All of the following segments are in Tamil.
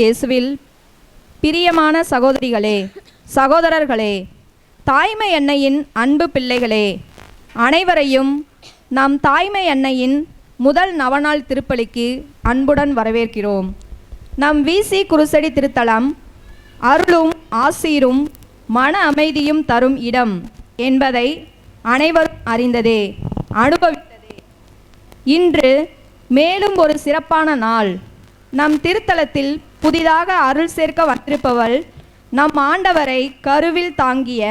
இயேசுவில் பிரியமான சகோதரிகளே, சகோதரர்களே, தாய்மை அன்னையின் அன்பு பிள்ளைகளே, அனைவரையும் நம் தாய்மை அன்னையின் முதல் நவநாள் திருப்பலிக்கு அன்புடன் வரவேற்கிறோம். நம் விசி குருசடி திருத்தலம் அருளும் ஆசீரும் மன அமைதியும் தரும் இடம் என்பதை அனைவரும் அறிந்ததே, அனுபவித்ததே. இன்று மேலும் ஒரு சிறப்பான நாள். நம் திருத்தலத்தில் புதிதாக அருள் சேர்க்க வந்திருப்பவள் நம் ஆண்டவரை கருவில் தாங்கிய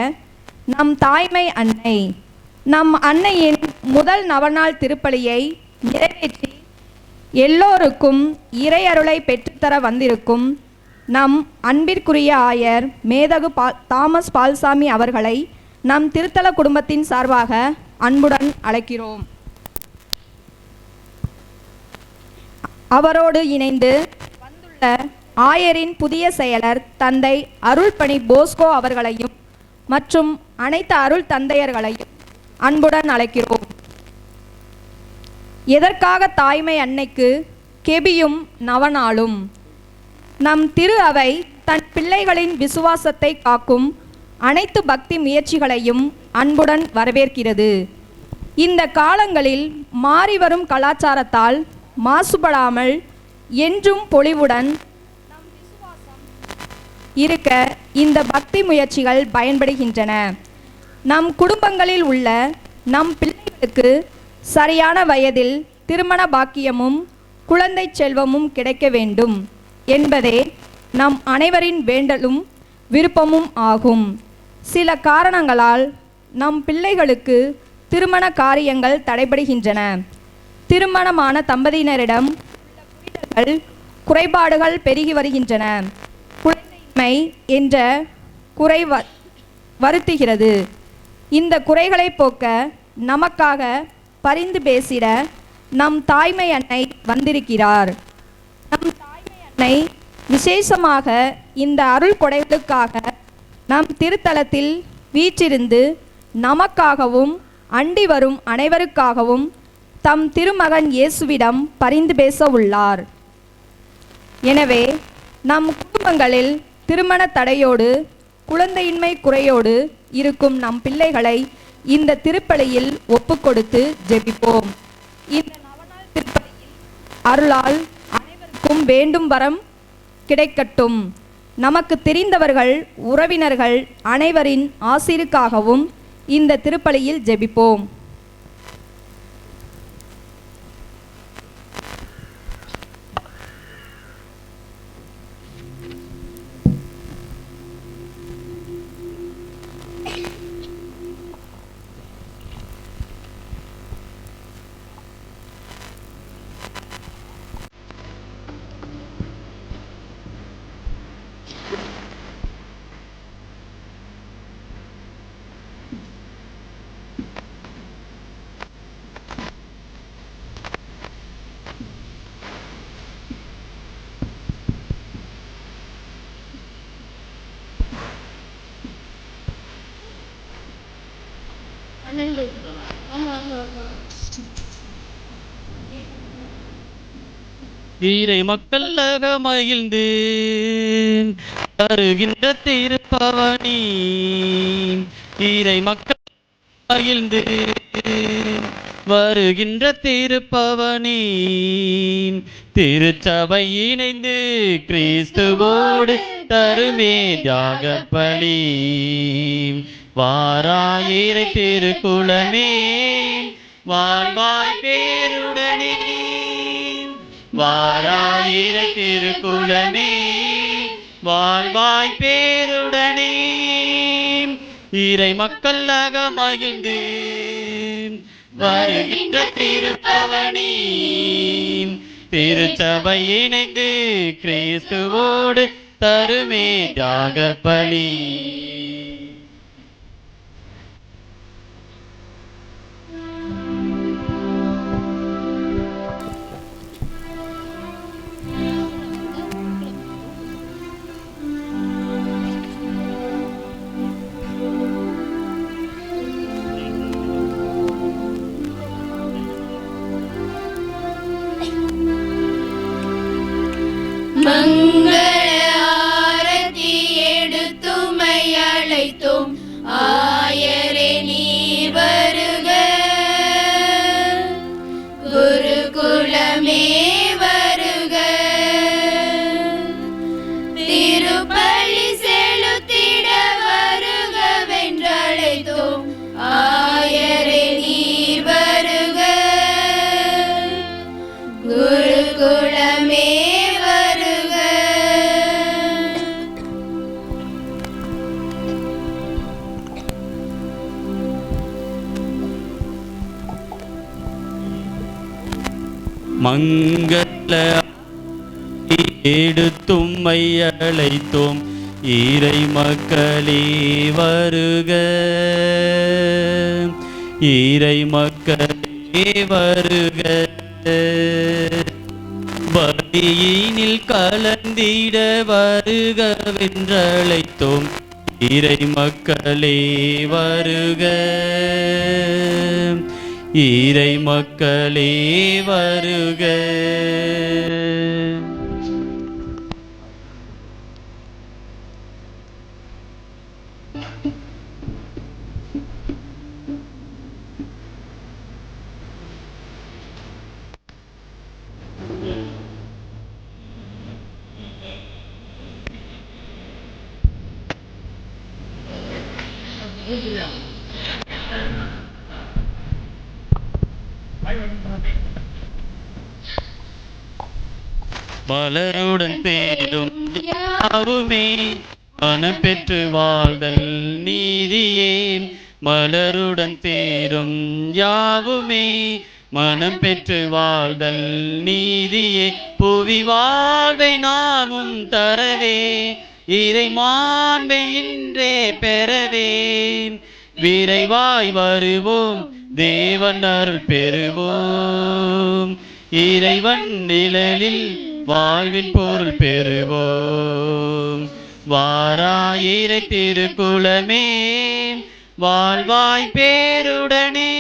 நம் தாய்மை அன்னை. நம் அன்னையின் முதல் நவநாள் திருப்பலியை நிறைவேற்றி எல்லோருக்கும் இறையருளை பெற்றுத்தர வந்திருக்கும் நம் அன்பிற்குரிய ஆயர் மேதகு தாமஸ் பால்சாமி அவர்களை நம் திருத்தல குடும்பத்தின் சார்பாக அன்புடன் அழைக்கிறோம். அவரோடு இணைந்து வந்துள்ள ஆயரின் புதிய செயலர் தந்தை அருள்பணி போஸ்கோ அவர்களையும் மற்றும் அனைத்து அருள் தந்தையர்களையும் அன்புடன் அழைக்கிறோம். எதற்காக தாய்மை அன்னைக்கு கெபியும் நவநாளும்? நம் திரு அவை தன் பிள்ளைகளின் விசுவாசத்தை காக்கும் அனைத்து பக்தி முயற்சிகளையும் அன்புடன் வரவேற்கிறது. இந்த காலங்களில் மாறிவரும் கலாச்சாரத்தால் மாசுபடாமல் என்றும் பொலிவுடன் நம் விசுவாசம் இருக்க இந்த பக்தி முயற்சிகள் பயன்படுகின்றன. நம் குடும்பங்களில் உள்ள நம் பிள்ளைகளுக்கு சரியான வயதில் திருமண பாக்கியமும் குழந்தை செல்வமும் கிடைக்க வேண்டும் என்பதே நம் அனைவரின் வேண்டலும் விருப்பமும் ஆகும். சில காரணங்களால் நம் பிள்ளைகளுக்கு திருமண காரியங்கள் தடைபடுகின்றன. திருமணமான தம்பதியினரிடம் குறைபாடுகள் பெருகி வருகின்றன. குழந்தையின்மை என்ற குறை வருத்துகிறது. இந்த குறைகளை போக்க நமக்காக பரிந்து பேசிட நம் தாய்மை அன்னை வந்திருக்கிறார். நம் தாய்மை அன்னை விசேஷமாக இந்த அருள் கொடைகளுக்காக நம் திருத்தலத்தில் வீற்றிருந்து நமக்காகவும் அண்டி வரும் அனைவருக்காகவும் தம் திருமகன் இயேசுவிடம் பரிந்து பேச உள்ளார். எனவே நம் குடும்பங்களில் திருமண தடையோடு குழந்தையின்மை குறையோடு இருக்கும் நம் பிள்ளைகளை இந்த திருப்பலியில் ஒப்புக்கொடுத்து ஜெபிப்போம். இந்த நவநாள் திருப்பலியில் அருளால் அனைவருக்கும் வேண்டும் வரம் கிடைக்கட்டும். நமக்கு தெரிந்தவர்கள் உறவினர்கள் அனைவரின் ஆசீருக்காகவும் இந்த திருப்பலியில் ஜெபிப்போம். ஈரை மக்கள் மகிழ்ந்து தருகின்ற திருப்பவனி, ஈரை மக்கள் மகிழ்ந்து வருகின்ற திருப்பவனி, திருச்சபை இணைந்து கிறிஸ்துவோடு தருமே தியாக பலி. வாராயிரை திருக்குலமே வாழ்வாய் பேருடனே, வாராயிரை திருக்குலமே வாழ்வாய் பேருடனே, இறை மக்கள் மகிழ்ந்து வருகின்ற திருப்பவனி, திருச்சபை இணைந்து கிறிஸ்துவோடு தருமே தியாக பலி. செலுத்தும் ஆயரே நீர் வருக. குருகுலமே வருக. திருப்பலி செலுத்திட வருகவென்றழைத்தோம் ஆயரே நீர் வருக. குருகுலமே வருக. மங்கள எடுத்தும்மை அழைத்தோம் இறை மக்களே வருக. இறை மக்களே வருக. பலியினில் கலந்திட வருகவென்றழைத்தோம் இறை மக்களே வருக. இறை மக்களே வருக. மலருடன் தேடும் யாவுமே மனம் பெற்று வாழ்தல் நீதியே. மலருடன் தேடும் யாவுமே மனம் பெற்று வாழ்தல் நீதியே. புவி வாழ்வை நாமும் தரவே இறை மாண்பை இன்றே பெறவே விரைவாய் வருவோம் தேவன் அருள் பெறுவோம். இறைவன் நிழலில் வாழ்வின் பொருள் பெறுவோம். வாராயிரை திருக்குலமே வாழ்வாய் பேருடனே.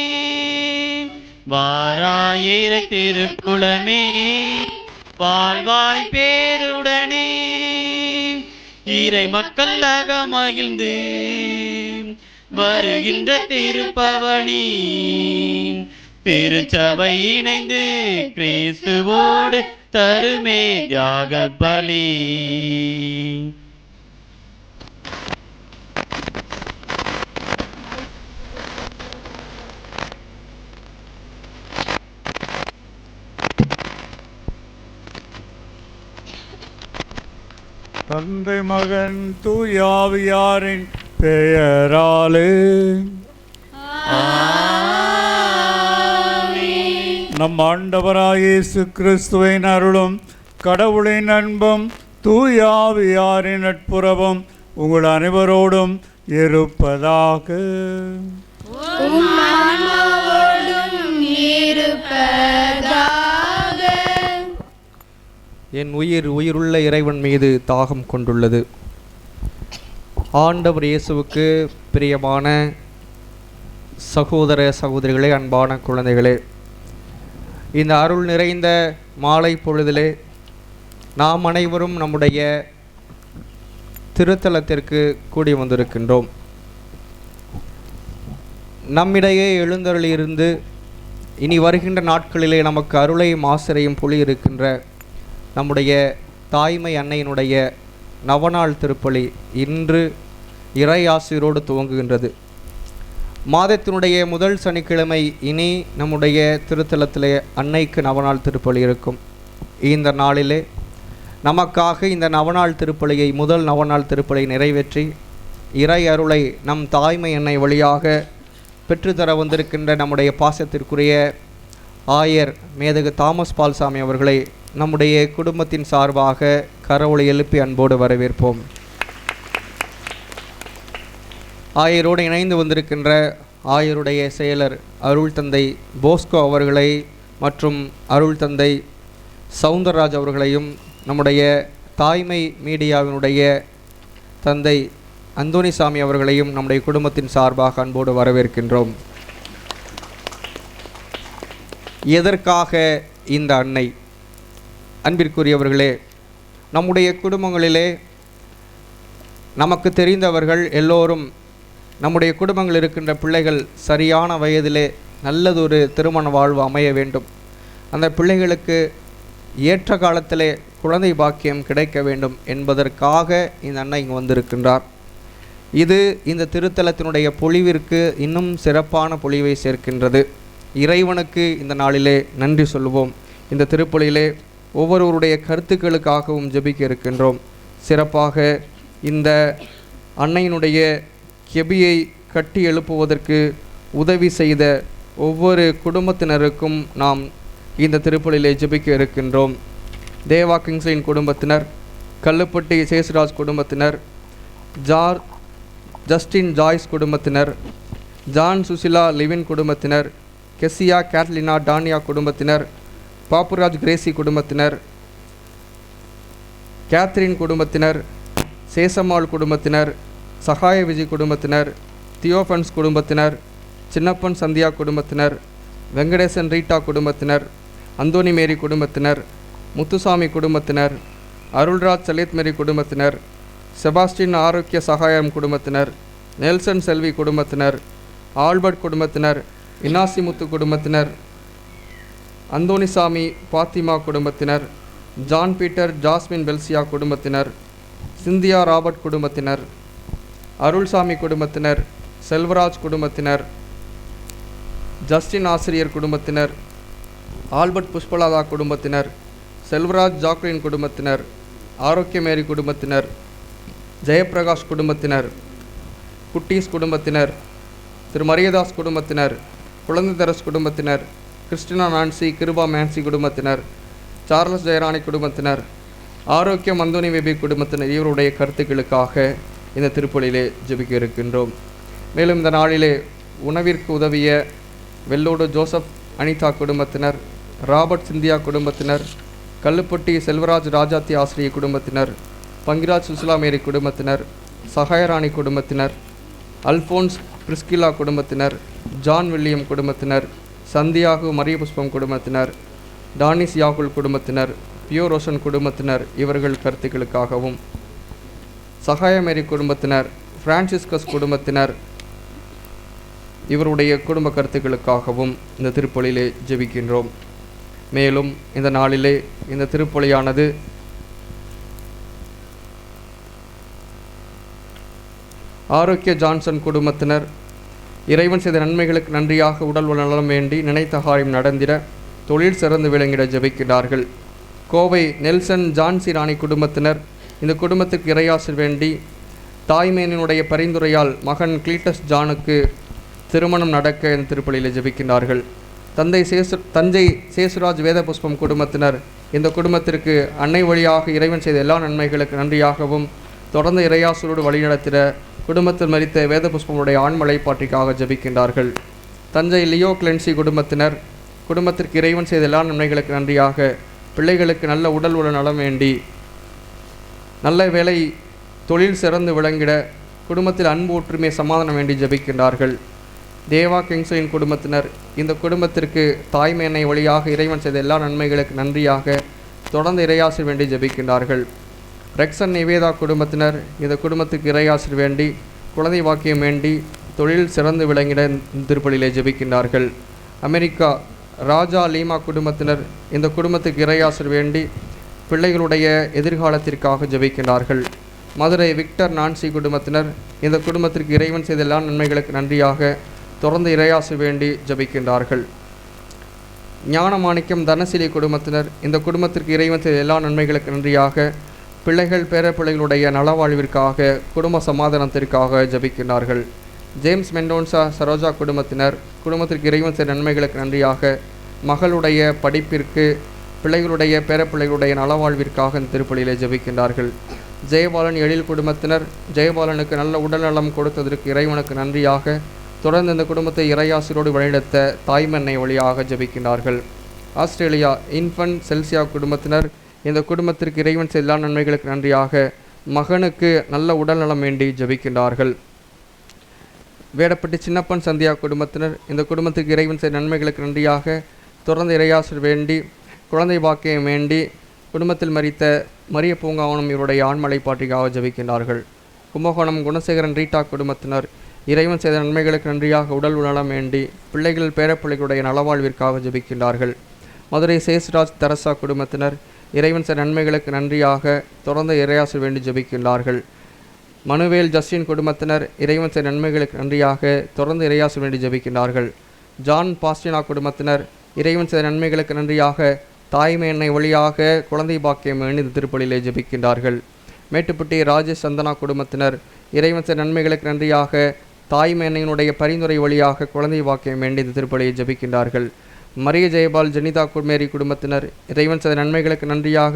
வாராயிரை திருக்குலமே வாழ்வாய் பேருடனே. இறை மக்கள் மகிழ்ந்து வருகின்ற திருப்பவனி திருச்சபை இணைந்து கிறிஸ்துவோடு தருமே தியாக பலி. தந்தை மகன் தூயாவியாரின் பெயராலே நம் ஆண்டவராகிய இயேசு கிறிஸ்துவின் அருளும் கடவுளின் அன்பும் தூயாவியாரின் நட்புறவும் உங்கள் அனைவரோடும் இருப்பதாக. என் உயிருள்ள இறைவன் மீது தாகம் கொண்டுள்ளது. ஆண்டவர் இயேசுவுக்கு பிரியமான சகோதர சகோதரிகளே, அன்பான குழந்தைகளே, இந்த அருள் நிறைந்த மாலை பொழுதிலே நாம் அனைவரும் நம்முடைய திருத்தலத்திற்கு கூடி வந்திருக்கின்றோம். நம்மிடையே எழுந்தருளியிருந்து இனி வருகின்ற நாட்களிலே நமக்கு அருளையும் ஆசிரையும் புலி இருக்கின்ற நம்முடைய தாய்மை அன்னையினுடைய நவநாள் திருப்பலி இன்று இறை ஆசிரோடு துவங்குகின்றது. மாதத்தினுடைய முதல் சனிக்கிழமை இனி நம்முடைய திருத்தலத்திலே அன்னைக்கு நவநாள் திருப்பலி இருக்கும். இந்த நாளிலே நமக்காக இந்த நவநாள் திருப்பலியை முதல் நவநாள் திருப்பலியை நிறைவேற்றி இறை அருளை நம் தாய்மை அன்னை வழியாக பெற்றுத்தர வந்திருக்கின்ற நம்முடைய பாசத்திற்குரிய ஆயர் மேதகு தாமஸ் பால்சாமி அவர்களை நம்முடைய குடும்பத்தின் சார்பாக கரவொலி எழுப்பி அன்போடு வரவேற்போம். ஆயரோடு இணைந்து வந்திருக்கின்ற ஆயருடைய செயலர் அருள் தந்தை போஸ்கோ அவர்களை மற்றும் அருள் தந்தை சவுந்தரராஜ் அவர்களையும் நம்முடைய தாய்மை மீடியாவினுடைய தந்தை அந்தோனிசாமி அவர்களையும் நம்முடைய குடும்பத்தின் சார்பாக அன்போடு வரவேற்கின்றோம். எதற்காக இந்த அன்னை? அன்பிற்குரியவர்களே, நம்முடைய குடும்பங்களிலே நமக்கு தெரிந்தவர்கள் எல்லோரும் நம்முடைய குடும்பங்கள் இருக்கின்ற பிள்ளைகள் சரியான வயதிலே நல்லதொரு திருமண வாழ்வு அமைய வேண்டும். அந்த பிள்ளைகளுக்கு ஏற்ற காலத்திலே குழந்தை பாக்கியம் கிடைக்க வேண்டும் என்பதற்காக இந்த அண்ணன் இங்கு வந்திருக்கின்றார். இது இந்த திருத்தலத்தினுடைய பொழிவிற்கு இன்னும் சிறப்பான பொழிவை சேர்க்கின்றது. இறைவனுக்கு இந்த நாளிலே நன்றி சொல்லுவோம். இந்த திருப்பலியிலே ஒவ்வொருவருடைய கருத்துக்களுக்காகவும் ஜெபிக்க இருக்கின்றோம். சிறப்பாக இந்த அன்னையினுடைய கெபியை கட்டி எழுப்புவதற்கு உதவி செய்த ஒவ்வொரு குடும்பத்தினருக்கும் நாம் இந்த திருப்பலியிலே ஜெபிக்க இருக்கின்றோம். தேவா கிங்ஸ்லின் குடும்பத்தினர், கல்லுப்பட்டி சேசுராஜ் குடும்பத்தினர், ஜஸ்டின் ஜாய்ஸ் குடும்பத்தினர், ஜான் சுசிலா லிவின் குடும்பத்தினர், கெசியா கேட்லினா டானியா குடும்பத்தினர், பாப்புராஜ் கிரேசி குடும்பத்தினர், கேத்ரின் குடும்பத்தினர், சேசம்மாள் குடும்பத்தினர், சகாய விஜய் குடும்பத்தினர், தியோஃபன்ஸ் குடும்பத்தினர், சின்னப்பன் சந்தியா குடும்பத்தினர், வெங்கடேசன் ரீட்டா குடும்பத்தினர், அந்தோனி மேரி குடும்பத்தினர், முத்துசாமி குடும்பத்தினர், அருள்ராஜ் சலேத் மேரி குடும்பத்தினர், செபாஸ்டின் ஆரோக்கிய சகாயம் குடும்பத்தினர், நெல்சன் செல்வி குடும்பத்தினர், ஆல்பர்ட் குடும்பத்தினர், இனாசிமுத்து குடும்பத்தினர், அந்தோனிசாமி பாத்திமா குடும்பத்தினர், ஜான் பீட்டர் ஜாஸ்மின் பெல்சியா குடும்பத்தினர், சிந்தியா ராபர்ட் குடும்பத்தினர், அருள்சாமி குடும்பத்தினர், செல்வராஜ் குடும்பத்தினர், ஜஸ்டின் ஆசிரியர் குடும்பத்தினர், ஆல்பர்ட் புஷ்பலாதா குடும்பத்தினர், செல்வராஜ் ஜாக்லின் குடும்பத்தினர், ஆரோக்கியமேரி குடும்பத்தினர், ஜெயப்பிரகாஷ் குடும்பத்தினர், குட்டீஸ் குடும்பத்தினர், திரு மரியதாஸ் குடும்பத்தினர், குழந்தைதரஸ் குடும்பத்தினர், கிறிஸ்டினா நான்சி கிருபா மேன்சி குடும்பத்தினர், சார்லஸ் ஜெயராணி குடும்பத்தினர், ஆரோக்கியம் அந்தோனி பேபி குடும்பத்தினர் இவருடைய கருத்துக்களுக்காக இந்த திருப்பலியிலே ஜெபிக்க இருக்கின்றோம். மேலும் இந்த நாளிலே உணவிற்கு உதவிய வெள்ளோடு ஜோசப் அனிதா குடும்பத்தினர், ராபர்ட் சிந்தியா குடும்பத்தினர், கல்லுப்பட்டி செல்வராஜ் ராஜாத்தி ஆசிரிய குடும்பத்தினர், பங்கிராஜ் சுசிலா மேரி குடும்பத்தினர், சகாயராணி குடும்பத்தினர், அல்ஃபோன்ஸ் பிரிஸ்கிலா குடும்பத்தினர், ஜான் வில்லியம் குடும்பத்தினர், சந்தியாகு மரிய புஷ்பம் குடும்பத்தினர், டானிஸ் யாகுல் குடும்பத்தினர், பியோ ரோஷன் குடும்பத்தினர் இவர்கள் கருத்துக்களுக்காகவும், சகாயமேரி குடும்பத்தினர், பிரான்சிஸ்கஸ் குடும்பத்தினர் இவருடைய குடும்ப கருத்துக்களுக்காகவும் இந்த திருப்பலியிலே ஜெபிக்கின்றோம். மேலும் இந்த நாளிலே இந்த திருப்பலியானது ஆரோக்கிய ஜான்சன் குடும்பத்தினர் இறைவன் செய்த நன்மைகளுக்கு நன்றியாக உடல் நலம் வேண்டி நினைத்த காரியம் நடந்திட தொழில் சிறந்து விளங்கிட ஜெபிக்கிறார்கள். கோவை நெல்சன் ஜான்சி ராணி குடும்பத்தினர் இந்த குடும்பத்துக்கு இறையாசிர் வேண்டி தாய்மேனினுடைய பரிந்துரையால் மகன் கிளீட்டஸ் ஜானுக்கு திருமணம் நடக்க இந்த திருப்பலியில் ஜெபிக்கின்றார்கள். தஞ்சை சேசுராஜ் வேத புஷ்பம் குடும்பத்தினர் இந்த குடும்பத்திற்கு அன்னை வழியாக இறைவன் செய்த எல்லா நன்மைகளுக்கு நன்றியாகவும் தொடர்ந்து இறையாசரோடு வழிநடத்திட குடும்பத்தில் மரித்த வேத புஷ்பமுடைய ஆண்மலை பாட்டிக்காக ஜெபிக்கின்றார்கள். தஞ்சை லியோ கிளென்சி குடும்பத்தினர் குடும்பத்திற்கு இறைவன் செய்த எல்லா நன்மைகளுக்கு நன்றியாக பிள்ளைகளுக்கு நல்ல உடல் உள்ள நலம் வேண்டி நல்ல வேலை தொழில் சிறந்து விளங்கிட குடும்பத்தில் அன்பு ஒற்றுமை சமாதானம் வேண்டி ஜெபிக்கின்றார்கள். தேவா கிங்ஸ்லின் குடும்பத்தினர் இந்த குடும்பத்திற்கு தாய்மை அன்னை வழியாக இறைவன் செய்த எல்லா நன்மைகளுக்கு நன்றியாக தொடர்ந்து இறையாசிர் வேண்டி ஜெபிக்கின்றார்கள். ரெக்சன் நிவேதா குடும்பத்தினர் இந்த குடும்பத்துக்கு இறையாசிர் வேண்டி குழந்தை வாக்கியம் வேண்டி தொழில் சிறந்து விளங்கிட திருப்பலியிலே ஜெபிக்கின்றார்கள். அமெரிக்கா ராஜா லீமா குடும்பத்தினர் இந்த குடும்பத்துக்கு இறையாசிர் வேண்டி பிள்ளைகளுடைய எதிர்காலத்திற்காக ஜெபிக்கின்றார்கள். மதுரை விக்டர் நான்சி குடும்பத்தினர் இந்த குடும்பத்திற்கு இறைவன் செய்த எல்லா நன்மைகளுக்கு நன்றியாக தொடர்ந்து இறையாசிர் வேண்டி ஜெபிக்கின்றார்கள். ஞானமாணிக்கம் தனசிலி குடும்பத்தினர் இந்த குடும்பத்திற்கு இறைவன் செய்த எல்லா நன்மைகளுக்கு நன்றியாக பிள்ளைகள் பேர பிள்ளைகளுடைய நலவாழ்விற்காக குடும்ப சமாதானத்திற்காக ஜெபிக்கின்றார்கள். ஜேம்ஸ் மெண்டோன்சா சரோஜா குடும்பத்தினர் குடும்பத்திற்கு இறைவன் செய்த நன்மைகளுக்கு நன்றியாக மகளுடைய படிப்பிற்கு பிள்ளைகளுடைய பேரப்பிள்ளைகளுடைய நலவாழ்விற்காக இந்த திருப்பலியிலே ஜெபிக்கின்றார்கள். ஜெயபாலன் எழில் குடும்பத்தினர் ஜெயபாலனுக்கு நல்ல உடல்நலம் கொடுத்ததற்கு இறைவனுக்கு நன்றியாக தொடர்ந்து இந்த குடும்பத்தை இறையாசிரோடு வழிநடத்த தாய்மன்னை வழியாக ஜெபிக்கின்றார்கள். ஆஸ்திரேலியா இன்ஃபன்ட் செல்சியா குடும்பத்தினர் இந்த குடும்பத்திற்கு இறைவன் செய்த எல்லா நன்மைகளுக்கு நன்றியாக மகனுக்கு நல்ல உடல்நலம் வேண்டி ஜெபிக்கின்றார்கள். வேடப்பட்டி சின்னப்பன் சந்தியா குடும்பத்தினர் இந்த குடும்பத்துக்கு இறைவன் செய்த நன்மைகளுக்கு நன்றியாக தொடர்ந்து இறையாசிர் வேண்டி குழந்தை பாக்கியம் வேண்டி குடும்பத்தில் மரித்த மரிய பூங்காவனம் இவருடைய ஆண்மலை பாட்டிக்காக ஜெபிக்கின்றார்கள். கும்பகோணம் குணசேகரன் ரீட்டா குடும்பத்தினர் இறைவன் செய்த நன்மைகளுக்கு நன்றியாக உடல் நலம் வேண்டி பிள்ளைகள் பேரப்பிள்ளைகளுடைய நலவாழ்விற்காக ஜெபிக்கின்றார்கள். மதுரை சேஸ்ராஜ் தெரசா குடும்பத்தினர் இறைவன் செய்த நன்மைகளுக்கு நன்றியாக தொடர்ந்து இறையாசல் வேண்டி ஜெபிக்கின்றார்கள். மனுவேல் ஜஸ்டின் குடும்பத்தினர் இறைவன் செய்த நன்மைகளுக்கு நன்றியாக தொடர்ந்து இறையாசல் வேண்டி ஜெபிக்கின்றார்கள். ஜான் பாஸ்டினா குடும்பத்தினர் இறைவன் செய்த நன்மைகளுக்கு நன்றியாக தாய்மை எண்ணெய் வழியாக குழந்தை பாக்கியம் வேண்டி இந்த திருப்பலியிலே ஜெபிக்கின்றார்கள். மேட்டுப்பட்டி ராஜேஷ் சந்தனா குடும்பத்தினர் இறைவன் செய்த நன்மைகளுக்கு நன்றியாக தாய்மை எண்ணெயினுடைய பரிந்துரை வழியாக குழந்தை பாக்கியம் வேண்டி இந்த திருப்பலியை ஜெபிக்கின்றார்கள். மரிய ஜெயபால் ஜெனிதா குர்மேரி குடும்பத்தினர் இறைவன் செய்த நன்மைகளுக்கு நன்றியாக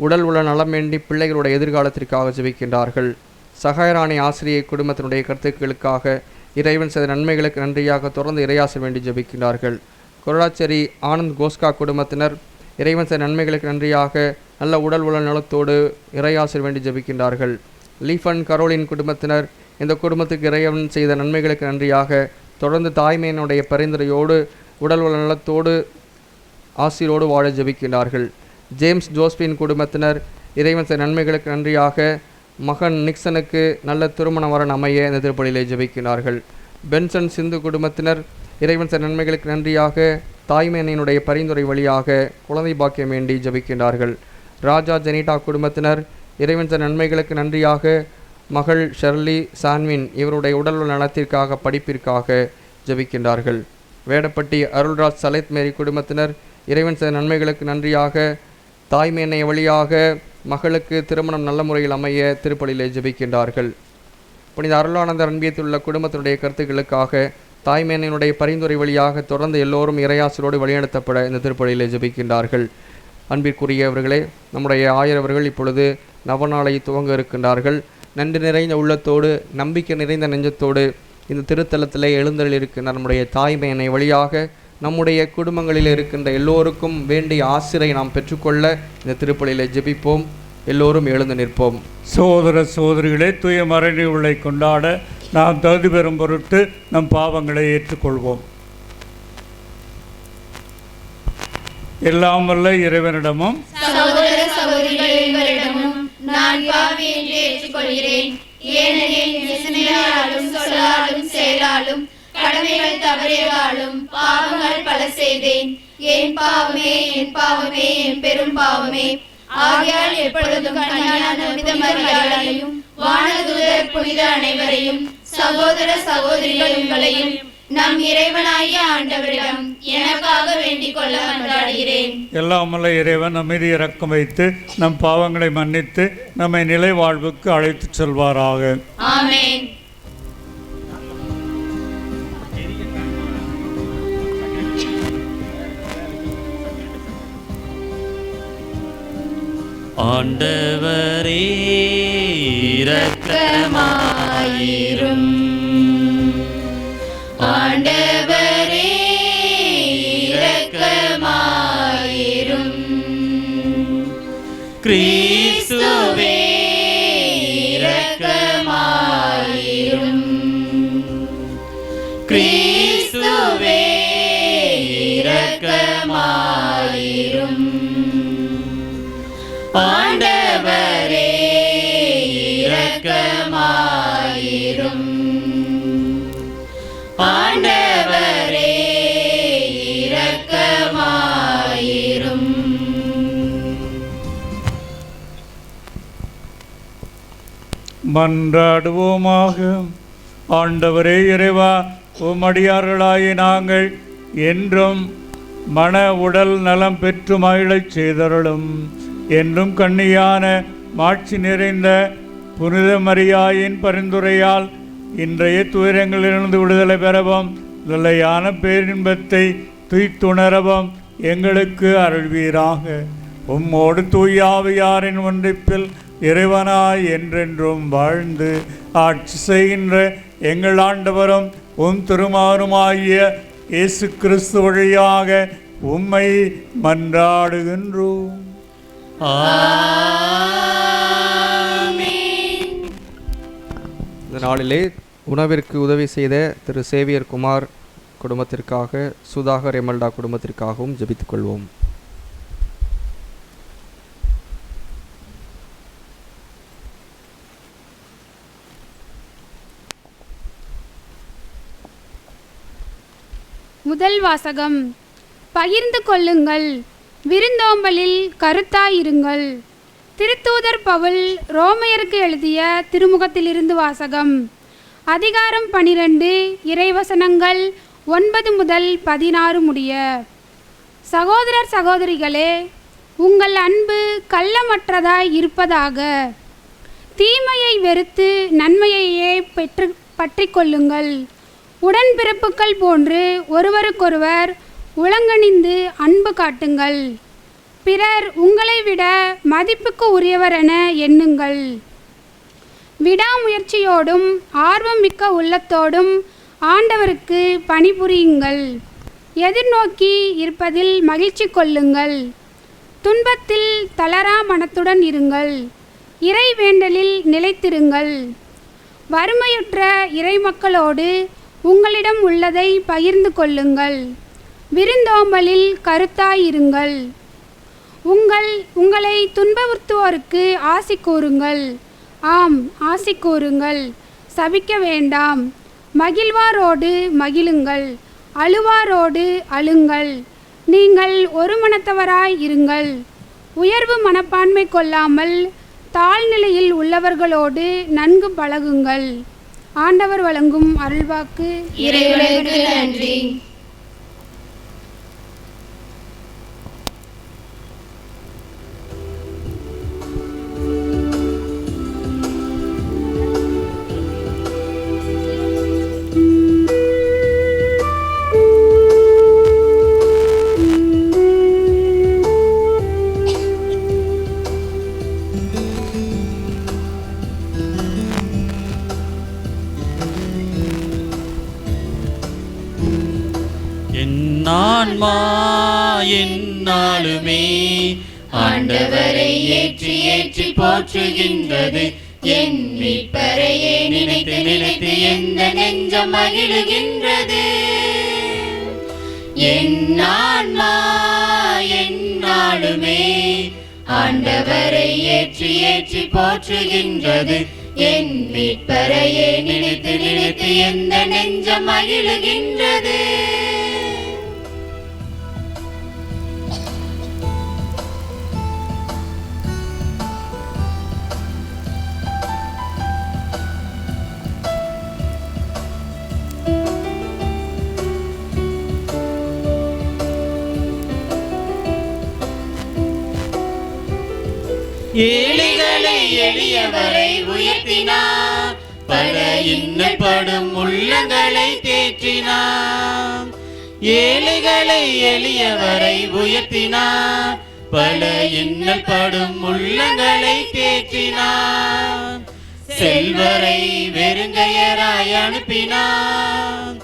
உடல் உள்ள நலம் வேண்டி பிள்ளைகளுடைய எதிர்காலத்திற்காக ஜெபிக்கின்றார்கள். சகாயராணி ஆசிரியை குடும்பத்தினுடைய கருத்துக்களுக்காக இறைவன் செய்த நன்மைகளுக்கு நன்றியாக தொடர்ந்து இறையாசல் வேண்டி ஜெபிக்கின்றார்கள். கொரடாச்சேரி ஆனந்த் கோஸ்கா குடும்பத்தினர் இறைவன் செய்த நன்மைகளுக்கு நன்றியாக நல்ல உடல் உள்ள நலத்தோடு இறையாசல் வேண்டி ஜெபிக்கின்றார்கள். லீஃபன் கரோலின் குடும்பத்தினர் இந்த குடும்பத்துக்கு இறைவன் செய்த நன்மைகளுக்கு நன்றியாக தொடர்ந்து தாய்மையினுடைய பரிந்துரையோடு உடல் உள்ள நலத்தோடு ஆசிரோடு வாழ ஜெபிக்கின்றார்கள். ஜேம்ஸ் ஜோஸ்பின் குடும்பத்தினர் இறைவன் செய்த நன்மைகளுக்கு நன்றியாக மகன் நிக்சனுக்கு நல்ல திருமண வரன் அமைய இந்த திருப்பலியிலே ஜெபிக்கின்றார்கள். பென்சன் சிந்து குடும்பத்தினர் இறைவன் செய்த நன்மைகளுக்கு நன்றியாக தாய்மையினுடைய பரிந்துரை வழியாக குழந்தை பாக்கியம் வேண்டி ஜெபிக்கின்றார்கள். ராஜா ஜெனிட்டா குடும்பத்தினர் இறைவன் செய்த நன்மைகளுக்கு நன்றியாக மகள் ஷெர்லி சான்வின் இவருடைய உடல் நலத்திற்காக படிப்பிற்காக ஜெபிக்கின்றார்கள். வேடப்பட்டி அருள்ராஜ் சலேத் மேரி குடும்பத்தினர் இறைவன் செய்த நன்மைகளுக்கு நன்றியாக தாய்மை எண்ணெய் வழியாக மகளுக்கு திருமணம் நல்ல முறையில் அமைய திருப்பலியிலே ஜெபிக்கின்றார்கள். புனித அருளானந்தர் அன்பியத்துள்ள குடும்பத்தினுடைய கருத்துக்களுக்காக தாய்மை எண்ணெயினுடைய பரிந்துரை வழியாக தொடர்ந்து எல்லோரும் இறையாசலோடு வழிநடத்தப்பட இந்த திருப்பலியிலே ஜெபிக்கின்றார்கள். அன்பிற்குரியவர்களே, நம்முடைய ஆயரவர்கள் இப்பொழுது நவநாளை துவங்க இருக்கின்றார்கள். நன்றி நிறைந்த உள்ளத்தோடு நம்பிக்கை நிறைந்த நெஞ்சத்தோடு இந்த திருத்தலத்திலே எழுந்தருள் இருக்கின்ற நம்முடைய தாய்மை எண்ணெய் வழியாக நம்முடைய குடும்பங்களில் இருக்கின்ற எல்லோருக்கும் வேண்டிய ஆசிரை நாம் பெற்றுக்கொள்ள இந்த திருப்பலியிலே ஜெபிப்போம். எல்லோரும் எழுந்து நிற்போம். சோதர சோதரிகளே, தூய மறைநிலை கொண்டாட நாம் தகுதி பெறும் பொருட்டு நம் பாவங்களை ஏற்றுக்கொள்வோம். எல்லாம் வல்ல இறைவனிடமும் சகோதர சகோதரிகளிடமும் நான் பாவி என்று ஏற்றுக்கொள்கிறேன். ஏனெனில் சிந்தனையாலும் சொல்லாலும் செயலாலும் கடமைகள் தவறியதாலும் பாவங்கள் பல செய்தேன். என் பாவமே என் பாவமே என் பெரும் பாவமே. ஆகையால் எப்பொழுதும் கன்னியான புனித மரியாதையும் வானதூதர் புனித அனைவரையும் சகோதர சகோதரிகளையும் நம் இறைவனாகிய ஆண்டவரிடம் எனக்காக வேண்டிக் கொள்ள மன்றாடுகிறேன். எல்லாம் வல்ல இறைவன் நம் மீது இரக்கம் வைத்து நம் பாவங்களை மன்னித்து நம்மை நிலை வாழ்வுக்கு அழைத்துச் செல்வாராக. ஆமென். ஆண்டவரே இரக்கமாயிரும். ஆண்டவரே இரக்கமாயிரும். கிறிஸ்துவே இரக்கமாயிரும். கிறிஸ்துவே இரக்கமாயிரும். ஆண்டவரே இரக்கமாயிரும். ஆண்டவரே இரக்கமாயிரும். மன்றாடுவோமாக. ஆண்டவரே இறைவா, உமடியார்களாகி நாங்கள் என்றும் மன உடல் நலம் பெற்று மகிழச் செய்தருளும். என்றும் கன்னியான மாட்சி நிறைந்த புனித மரியாயின் பரிந்துரையால் இன்றைய துயரங்களிலிருந்து விடுதலை பெறவும் நிலையான பேரின்பத்தை துய்த்துணரவும் எங்களுக்கு அருள்வீராக. உம்மோடு தூயாவியாரின் ஒன்றிப்பில் இறைவனாய் என்றென்றும் வாழ்ந்து ஆட்சி செய்கின்ற எங்கள் ஆண்டவரும் உம் திருமாருமாகிய இயேசு கிறிஸ்து வழியாக உம்மை மன்றாடுகின்றோம். இந்த நாளிலே உணவிற்கு உதவி செய்த திரு சேவியர் குமார் குடும்பத்திற்காக, சுதாகர் எமல்டா குடும்பத்திற்காகவும் ஜெபித்துக் கொள்வோம். முதல் வாசகம். பகிர்ந்து கொள்ளுங்கள், விருந்தோம்பலில் கருத்தாயிருங்கள். திருத்தூதர் பவுல் ரோமையருக்கு எழுதிய திருமுகத்திலிருந்து வாசகம். அதிகாரம் 12, இறைவசனங்கள் 9 முதல் 16 முடிய. சகோதரர் சகோதரிகளே, உங்கள் அன்பு கள்ளமற்றதாய் இருப்பதாக. தீமையை வெறுத்து நன்மையையே பற்றி கொள்ளுங்கள். உடன்பிறப்புக்கள் போன்று ஒருவருக்கொருவர் உளங்கணிந்து அன்பு காட்டுங்கள். பிறர் உங்களை விட மதிப்புக்கு உரியவர் என எண்ணுங்கள். விடாமுயற்சியோடும் ஆர்வம் மிக்க உள்ளத்தோடும் ஆண்டவருக்கு பணிபுரியுங்கள். எதிர்நோக்கி இருப்பதில் மகிழ்ச்சி கொள்ளுங்கள். துன்பத்தில் தளரா மனத்துடன் இருங்கள். இறை வேண்டலில் நிலைத்திருங்கள். வறுமையுற்ற இறைமக்களோடு உங்களிடம் உள்ளதை பகிர்ந்து கொள்ளுங்கள். விருந்தோம்பலில் கருத்தாயிருங்கள். உங்களை துன்புறுத்துவோருக்கு ஆசி கூறுங்கள். ஆம், ஆசி கூறுங்கள். சபிக்க வேண்டாம். மகிழ்வாரோடு மகிழுங்கள், அழுவாரோடு அழுங்கள். நீங்கள் ஒரு மனத்தவராய் இருங்கள். உயர்வு மனப்பான்மை கொள்ளாமல் தாழ்நிலையில் உள்ளவர்களோடு நன்கு பழகுங்கள். ஆண்டவர் வழங்கும் அருள்வாக்கு. இறைவனுக்கு நன்றி. ஆன்மா என்னாலுமே ஆண்டவரை ஏற்றி ஏற்றி போற்றுகின்றது. என் மீட்பரையே நினைத்து நினைத்து எந்த நெஞ்சம் மகிழுகின்றது. என் ஆன்மா என்னாலுமே ஆண்டவரை ஏற்றி ஏற்றி போற்றுகின்றது. என் மீட்பரையே நினைத்து நினைத்து எந்த நெஞ்சம் மகிழுகின்றது. ஏழைகளை எளியவரை உயர்த்தினார். பல இன்னல்படும் உள்ளங்களை தேற்றினார். ஏழைகளை எளியவரை உயர்த்தினார். பல இன்னல்படும் உள்ளங்களை தேற்றினார். செல்வரை வெறுங்கையராய் அனுப்பினார்.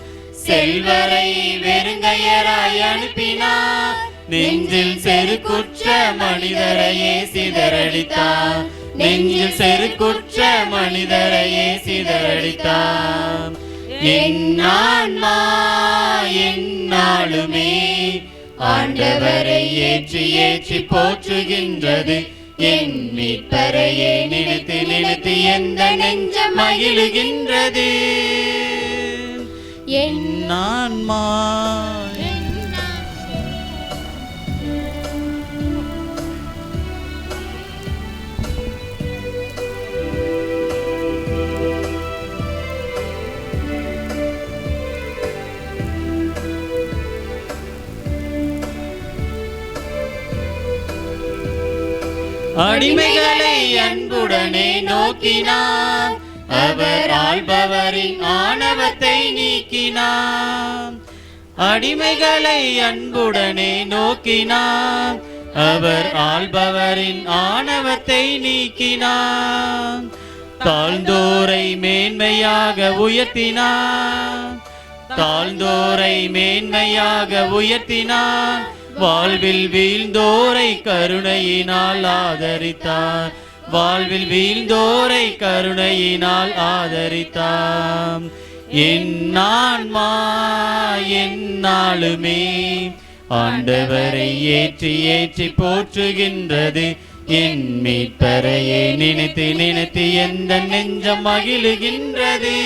செல்வரை வெறுங்கையராய் அனுப்பினார். நெஞ்சில் செருக்குற்ற மனிதரையே சிதறடித்தார். நெஞ்சில் செருக்குற்ற மனிதரையே சிதறடித்தார். என் ஆன்மா என்னாலுமே ஆண்டவரை ஏற்றி ஏற்றி போற்றுகின்றது. என் மீட்பரையே நினைத்து நினைத்து எந்த நெஞ்சம் மகிழுகின்றது. என் ஆன்மா அடிமைகளை அன்புடனே நோக்கினார். அவர் ஆள்பவரின் ஆணவத்தை நீக்கினார். அடிமைகளை அன்புடனே நோக்கினார். அவர் ஆள்பவரின் ஆணவத்தை நீக்கினார். தாழ்ந்தோரை மேன்மையாக உயர்த்தினார். தாழ்ந்தோரை மேன்மையாக உயர்த்தினார். வாழ்வில் வீழ்ந்தோரை கருணையினால் ஆதரித்தார். வாழ்வில் வீழ்ந்தோரை கருணையினால் ஆதரித்தார். என் ஆன்மா என்னாலுமே ஆண்டவரை ஏற்றி ஏற்றி போற்றுகின்றது. என் மீட்பரையே நினைத்து நினைத்து எந்த நெஞ்சம் மகிழுகின்றது.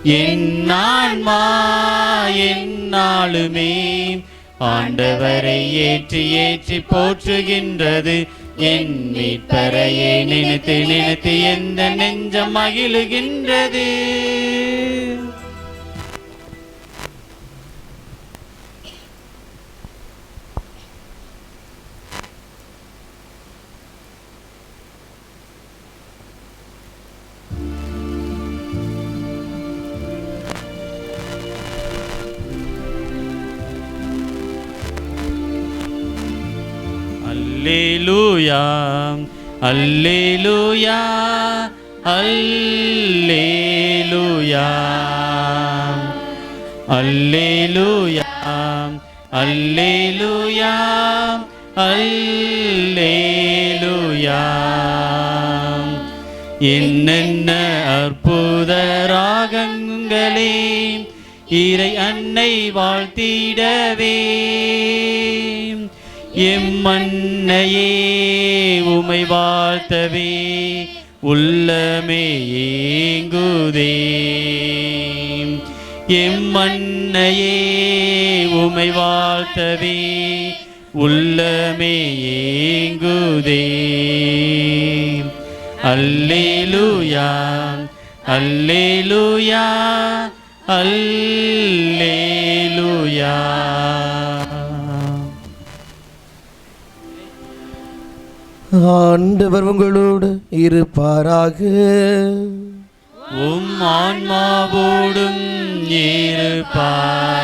என் ஆன்மா எந்நாளுமே ஆண்டவரை ஏற்றி ஏற்றி போற்றுகின்றது. என் மீட்பரையே நினைத்து நினைத்து எந்த நெஞ்சம் மகிழுகின்றது. அல்லேலூயா அல்லேலூயா அல்லேலூயா அல்லேலூயா அல்லேலூயா அல்லேலூயா. என்னென்ன அற்புத ராகங்களே இறை அன்னை வாழ்த்திடவே. எம்மன்னையே உமை வாழ்த்தவே உள்ளமே ஏங்குதே. எம்மன்னையே உமை வாழ்த்தவே உள்ளமே ஏங்குதே. அல்லேலூயா அல்லேலூயா அல்லேலூயா. ஆண்டவர் உங்களோடு இருப்பாராக. உம் ஆன்மாவோடும் இருப்பாராக.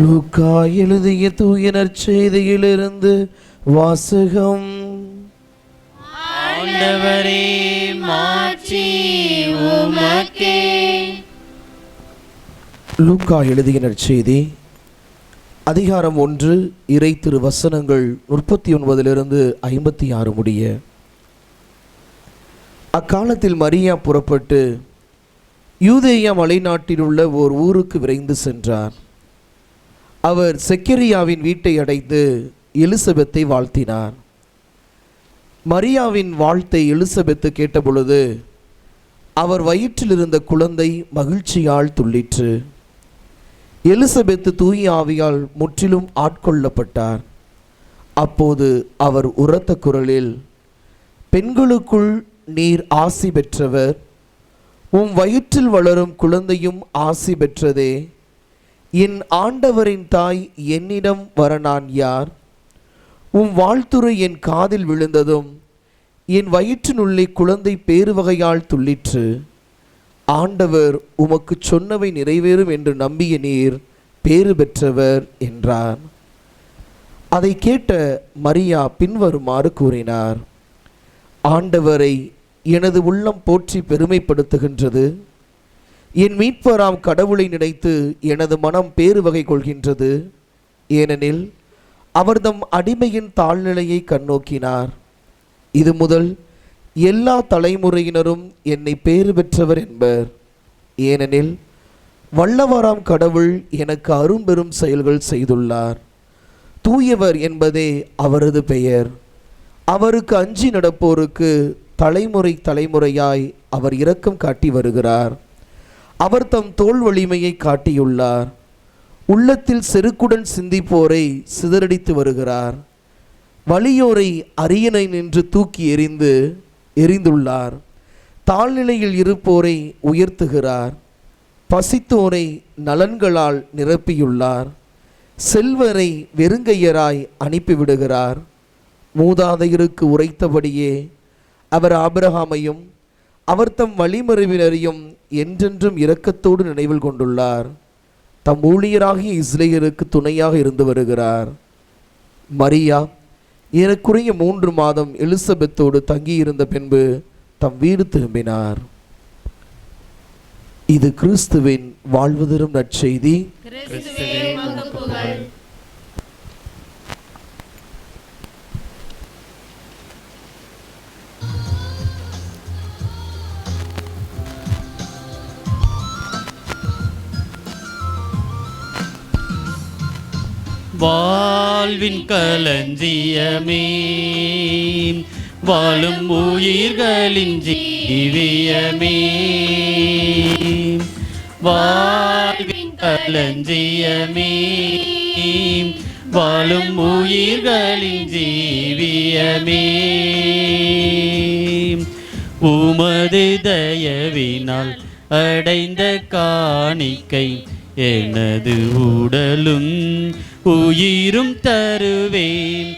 லூக்கா எழுதிய தூய நற்செய்தியிலிருந்து வாசகம். ஆண்டவரே மாட்சி உமக்கே. லூக்கா எழுதிய நற்செய்தி அதிகாரம் 1 இறை திரு வசனங்கள் 39 56 முடிய. அக்காலத்தில் மரியா புறப்பட்டு யூதேயா மலைநாட்டில் உள்ள ஓர் ஊருக்கு விரைந்து சென்றார். அவர் செக்கரியாவின் வீட்டை அடைந்து எலிசபெத்தை வாழ்த்தினார். மரியாவின் வாழ்த்தை எலிசபெத்து கேட்டபொழுது அவர் வயிற்றில் இருந்த குழந்தை மகிழ்ச்சியால் துள்ளிற்று. எலிசபெத்து தூய ஆவியால் முற்றிலும் ஆட்கொள்ளப்பட்டார். அப்போது அவர் உரத்த குரலில், பெண்களுக்குள் நீர் ஆசி பெற்றவர், உம் வயிற்றில் வளரும் குழந்தையும் ஆசி பெற்றதே. என் ஆண்டவரின் தாய் என்னிடம் வர நான் யார்? உம் வாழ்த்துரை என் காதில் விழுந்ததும் என் வயிற்றினுள்ளே குழந்தை பேருவகையால் துள்ளிற்று. ஆண்டவர் உமக்கு சொன்னவை நிறைவேறும் என்று நம்பிய நீர் பேறு பெற்றவர் என்றார். அதை கேட்ட மரியா பின்வருமாறு கூறினார். ஆண்டவரை எனது உள்ளம் போற்றி பெருமைப்படுத்துகின்றது. என் மீட்பராம் கடவுளை நினைத்து எனது மனம் பேருவகை கொள்கின்றது. ஏனெனில் அவர்தம் அடிமையின் தாழ்நிலையை கண்ணோக்கினார். இது முதல் எல்லா தலைமுறையினரும் என்னை பேறு பெற்றவர் என்பர். ஏனெனில் வல்லவராம் கடவுள் எனக்கு அரும்பெரும் செயல்கள் செய்துள்ளார். தூயவர் என்பதே அவரது பெயர். அவருக்கு அஞ்சி நடப்போருக்கு தலைமுறை தலைமுறையாய் அவர் இரக்கம் காட்டி வருகிறார். அவர் தம் தோள் வலிமையை காட்டியுள்ளார். உள்ளத்தில் செருக்குடன் சிந்திப்போரை சிதறடித்து வருகிறார். வலியோரை அரியணை நின்று தூக்கி எறிந்துள்ளார். தாழ்நிலையில் இருப்போரை உயர்த்துகிறார். பசித்தோரை நலன்களால் நிரப்பியுள்ளார். செல்வரை வெறுங்கையராய் அனுப்பிவிடுகிறார். மூதாதையருக்கு உரைத்தபடியே அவர் ஆபிரகாமையும் அவர் தம் வழிமறைவினரையும் என்றென்றும் இரக்கத்தோடு நினைவில் கொண்டுள்ளார். தம் ஊழியராகிய இஸ்ரேலுக்கு துணையாக இருந்து வருகிறார். மரியா ஏறக்குறைய 3 மாதம் எலிசபெத்தோடு தங்கியிருந்த பின்பு தம் வீடு திரும்பினார். இது கிறிஸ்துவின் வாழ்வு தரும் நற்செய்தி. வாழ்வின் களஞ்சியமே, வாழும் உயிர்களின் ஜீவியமே, வாழ்வின் களஞ்சியமே, வாழும் உயிர்களின் ஜீவியமே, உமது தயவினால் அடைந்த காணிக்கை எனது உடலும் உயிரும் தருவேன்.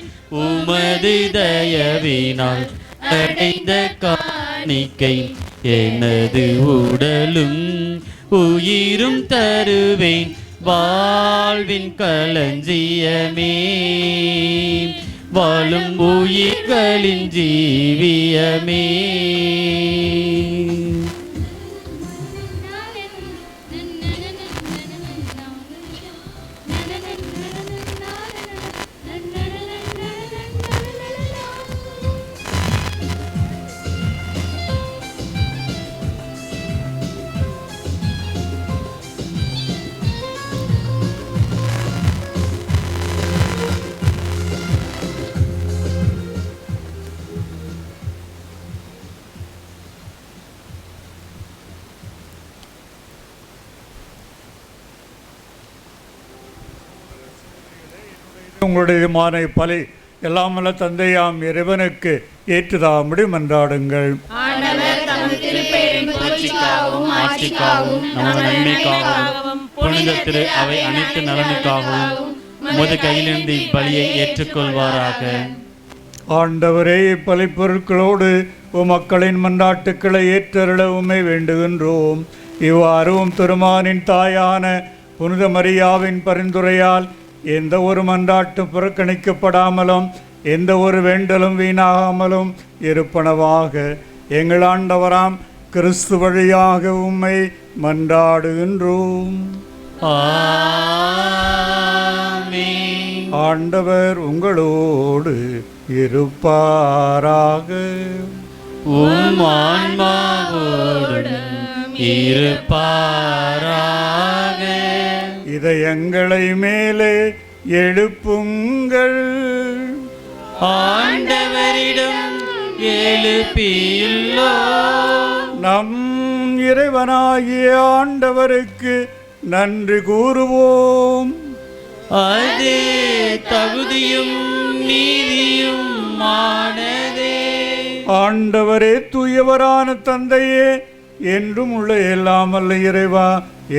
உமது தயவினால் அடைந்த காணிக்கை எனது உடலும் உயிரும் தருவேன். வாழ்வின் களஞ்சியமே, வாழும் உயிர்களின் ஜீவியமே. உங்களுடைய மானை பலி எல்லாமல்ல தந்தையாம் இறைவனுக்கு ஏற்றுதாம்படி மன்றாடுங்கள். ஆண்டவர் தமது திருப்பெயரின் புகழ்ச்சிக்காகவும் ஆட்சிக்காகவும் நமது நன்மைக்காகவும் புனித திரு அவை அனைத்து நலனுக்காகவும் உமது கையிலிருந்து இப்பலியை ஏற்றுக்கொள்வாராக. ஆண்டவரே, இப்பலி பொருட்களோடு மக்களின் மன்றாட்டுக்களை ஏற்றருள உம்மை வேண்டுகின்றோம். இவ்வாறும் திருமானின் தாயான புனித மரியாவின் பரிந்துரையால் எந்த ஒரு மன்றாட்டும் புறக்கணிக்கப்படாமலும் எந்த ஒரு வேண்டலும் வீணாகாமலும் இருப்பனவாக எங்கள் ஆண்டவராம் கிறிஸ்து வழியாக உம்மை மன்றாடுகின்றோம். ஆமென். ஆண்டவர் உங்களோடு இருப்பாராக. உம் ஆன்மாவோடும் இருப்பாராக. இதயங்களை மேலே எழுப்புங்கள். ஆண்டவரிடம் எழுப்பியுள்ளோம். நம் இறைவனாகிய ஆண்டவருக்கு நன்றி கூறுவோம். அது தகுதியும் நீதியும் ஆனதே. ஆண்டவரே, தூயவரான தந்தையே, என்றும் உள்ள எல்லாமல்ல இறைவா,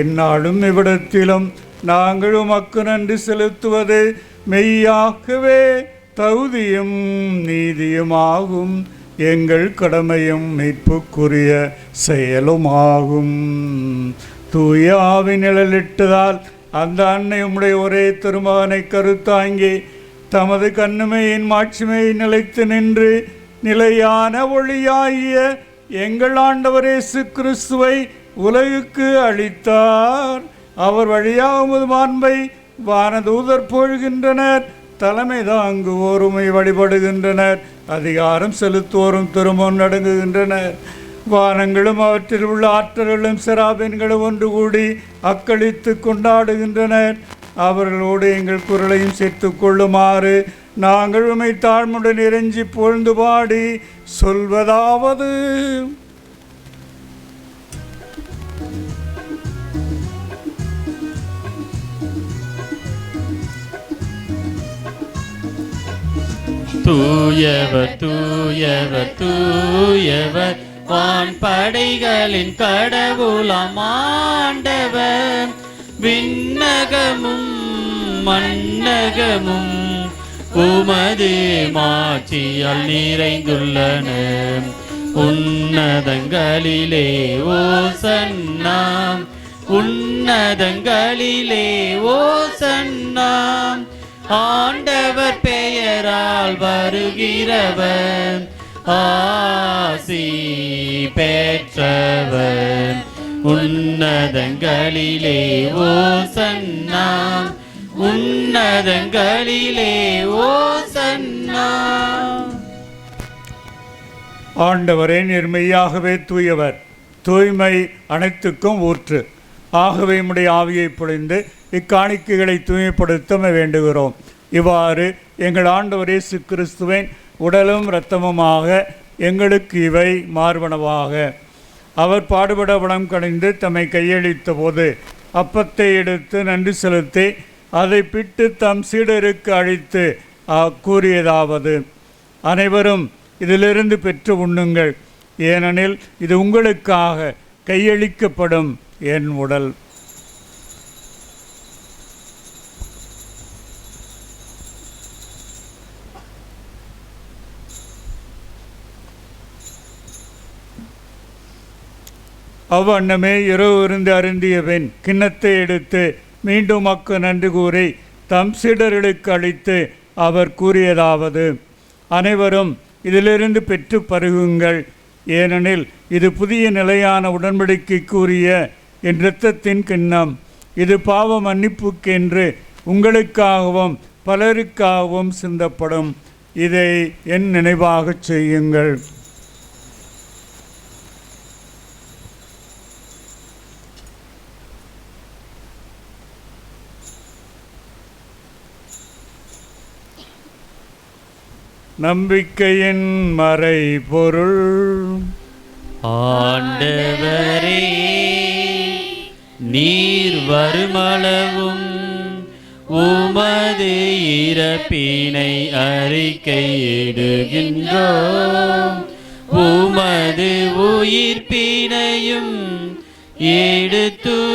எந்நாளும் இவ்விடத்திலும் நாங்கள் உமக்கு நன்றி செலுத்துவது மெய்யாகவே தகுதியும் நீதியுமாகும். எங்கள் கடமையும் மீட்புக்குரிய செயலுமாகும். தூய ஆவி நிழலிட்டதால் அந்த அன்னை உம்முடைய ஒரே திருமகனை கருத்தாங்கி தமது கண்ணுமையின் மாட்சிமையை நிலைத்து நின்று நிலையான ஒளியாகிய எங்கள் ஆண்டவர் இயேசு கிறிஸ்துவை உலகுக்கு அளித்தார். அவர் வழியாக உமது மாண்பை வானதூதர் போழ்கின்றனர். தலைமை தாங்குவோருமை வழிபடுகின்றனர். அதிகாரம் செலுத்துவோரும் திரும்பவும் நடுங்குகின்றனர். வானங்களும் அவற்றில் உள்ள ஆற்றல்களும் செராபின்களும் ஒன்று கூடி அக்களித்து கொண்டாடுகின்றனர். அவர்களோடு எங்கள் குரலையும் சேர்த்து கொள்ளுமாறு நாங்கள் உம்மை தாழ்முடன் இறைஞ்சி புகழ்ந்து பாடி சொல்வதாவது: தூயவர் தூயவர் தூயவர் வான்படைகளின் கடவுளாம் ஆண்டவர். விண்ணகமும் மண்ணகமும் உமது மாட்சியால் நிறைந்துள்ளன. உன்னதங்களிலே ஓசன்னா, உன்னதங்களிலே ஓசன்னா. ஆண்டவர் பெயரால் வருகிறவர் ஆசி பெற்றவர். உன்னதங்களிலே ஓசன்னா, உன்னதங்களிலே ஓசன்னா. ஆண்டவரே, நிர்மையாகவே தூயவர், தூய்மை அனைத்துக்கும் ஊற்று. ஆகவே உம்முடைய ஆவியை பொழிந்து இக்காணிக்கைகளை தூய்மைப்படுத்த வேண்டுகிறோம். இவ்வாறு எங்கள் ஆண்டவர் இயேசு கிறிஸ்துவின் உடலும் இரத்தமுமாக எங்களுக்கு இவை மார்பனவாக. அவர் பாடுபட வளம் கடைந்து தம்மை கையளித்த போது அப்பத்தை எடுத்து நன்றி செலுத்தி அதை பிட்டு தம் சீடருக்கு அளித்து கூறியதாவது, அனைவரும் இதிலிருந்து பெற்று உண்ணுங்கள், ஏனெனில் இது உங்களுக்காக கையளிக்கப்படும் என் உடல். அவ்வண்ணமே இரவு விருந்து அருந்திய பின் கிண்ணத்தை எடுத்து மீண்டும் நன்றி கூறி தம் சீடர்களுக்கு அளித்து அவர் கூறியதாவது, அனைவரும் இதிலிருந்து பெற்று பருகுங்கள், ஏனெனில் இது புதிய நிலையான உடன்படிக்கைக்குரிய என் இரத்தத்தின் கிண்ணம். இது பாவ மன்னிப்புக்கென்று உங்களுக்காகவும் பலருக்காகவும் சிந்தப்படும். இதை என் நினைவாகச் செய்யுங்கள். நம்பிக்கையின் மறை பொருள். ஆண்டவரே, நீர் வருமளவும் உமது இறப்பினை அறிக்கையிடுகின்றோம், உமது உயிர்ப்பினையும் எடுத்துரைக்கின்றோம்.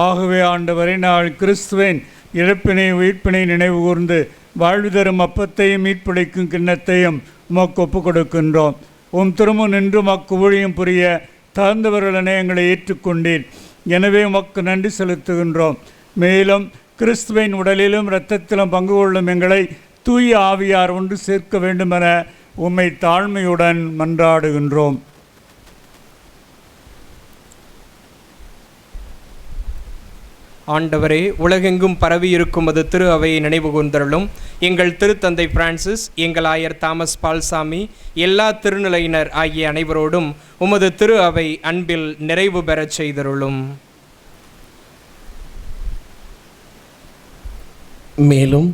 ஆகவே ஆண்டவரே, நாள் கிறிஸ்துவின் இழப்பினை உயிர்ப்பினை நினைவு கூர்ந்து வாழ்வு தரும் அப்பத்தையும் மீட்பிழைக்கும் கிண்ணத்தையும் உமக்கு ஒப்புக் கொடுக்கின்றோம். திருமுன் நின்று மக்கு ஊழியம் புரிய தாழ்ந்தவர்களென எங்களை ஏற்றுக்கொண்டீர். எனவே உமக்கு நன்றி செலுத்துகின்றோம். மேலும் கிறிஸ்துவின் உடலிலும் இரத்தத்திலும் பங்கு கொள்ளும் எங்களை தூய ஆவியார் ஒன்று சேர்க்க வேண்டுமென உம்மை தாழ்மையுடன் மன்றாடுகின்றோம். ஆண்டவரே, உலகெங்கும் பரவியிருக்கும் அது திரு அவையை நினைவு கூர்ந்தருளும். எங்கள் திருத்தந்தை பிரான்சிஸ், எங்கள் ஆயர் தாமஸ் பால்சாமி, எல்லா திருநிலையினர் ஆகிய அனைவரோடும் உமது திரு அவை அன்பில் நிறைவு பெறச் செய்தருளும். மேலும்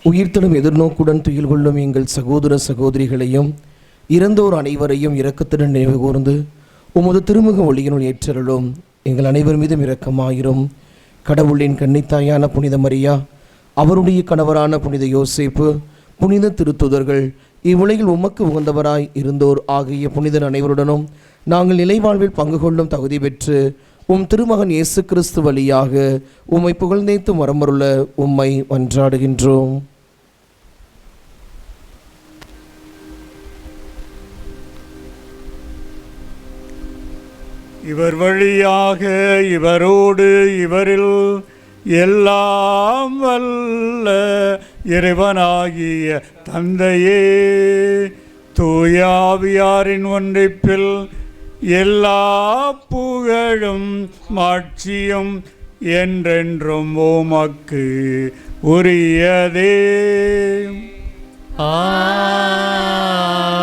உயிர்த்தெழும் எதிர்நோக்குடன் துயில் கொள்ளும் எங்கள் சகோதர சகோதரிகளையும் இறந்தோர் அனைவரையும் இரக்கத்துடன் நினைவு கூர்ந்து உமது திருமுக ஒளியினுள் ஏற்றருளும். எங்கள் அனைவர் மீதும் இரக்கமாயிரும். கடவுளின் கன்னித்தாயான புனித மரியா, அவருடைய கணவரான புனித யோசேப்பு, புனித திருத்துதர்கள், இவ்வுலகில் உமக்கு உகந்தவராய் இருந்தோர் ஆகிய புனிதர் அனைவருடனும் நாங்கள் நிலைவாழ்வில் பங்கு கொள்ளும் தகுதி பெற்று திருமகன் இயேசு கிறிஸ்து வழியாக உம்மை புகழ்ந்தேத்து மரமருள உம்மை மன்றாடுகின்றோம். இவர் வழியாக இவரோடு இவரில் எல்லாம் வல்ல இறைவனாகிய தந்தையே, தூயாவியாரின் ஒன்றிப்பில் எல்லா புகழும் மாட்சியும் என்றென்றும் உமக்கு உரியதே.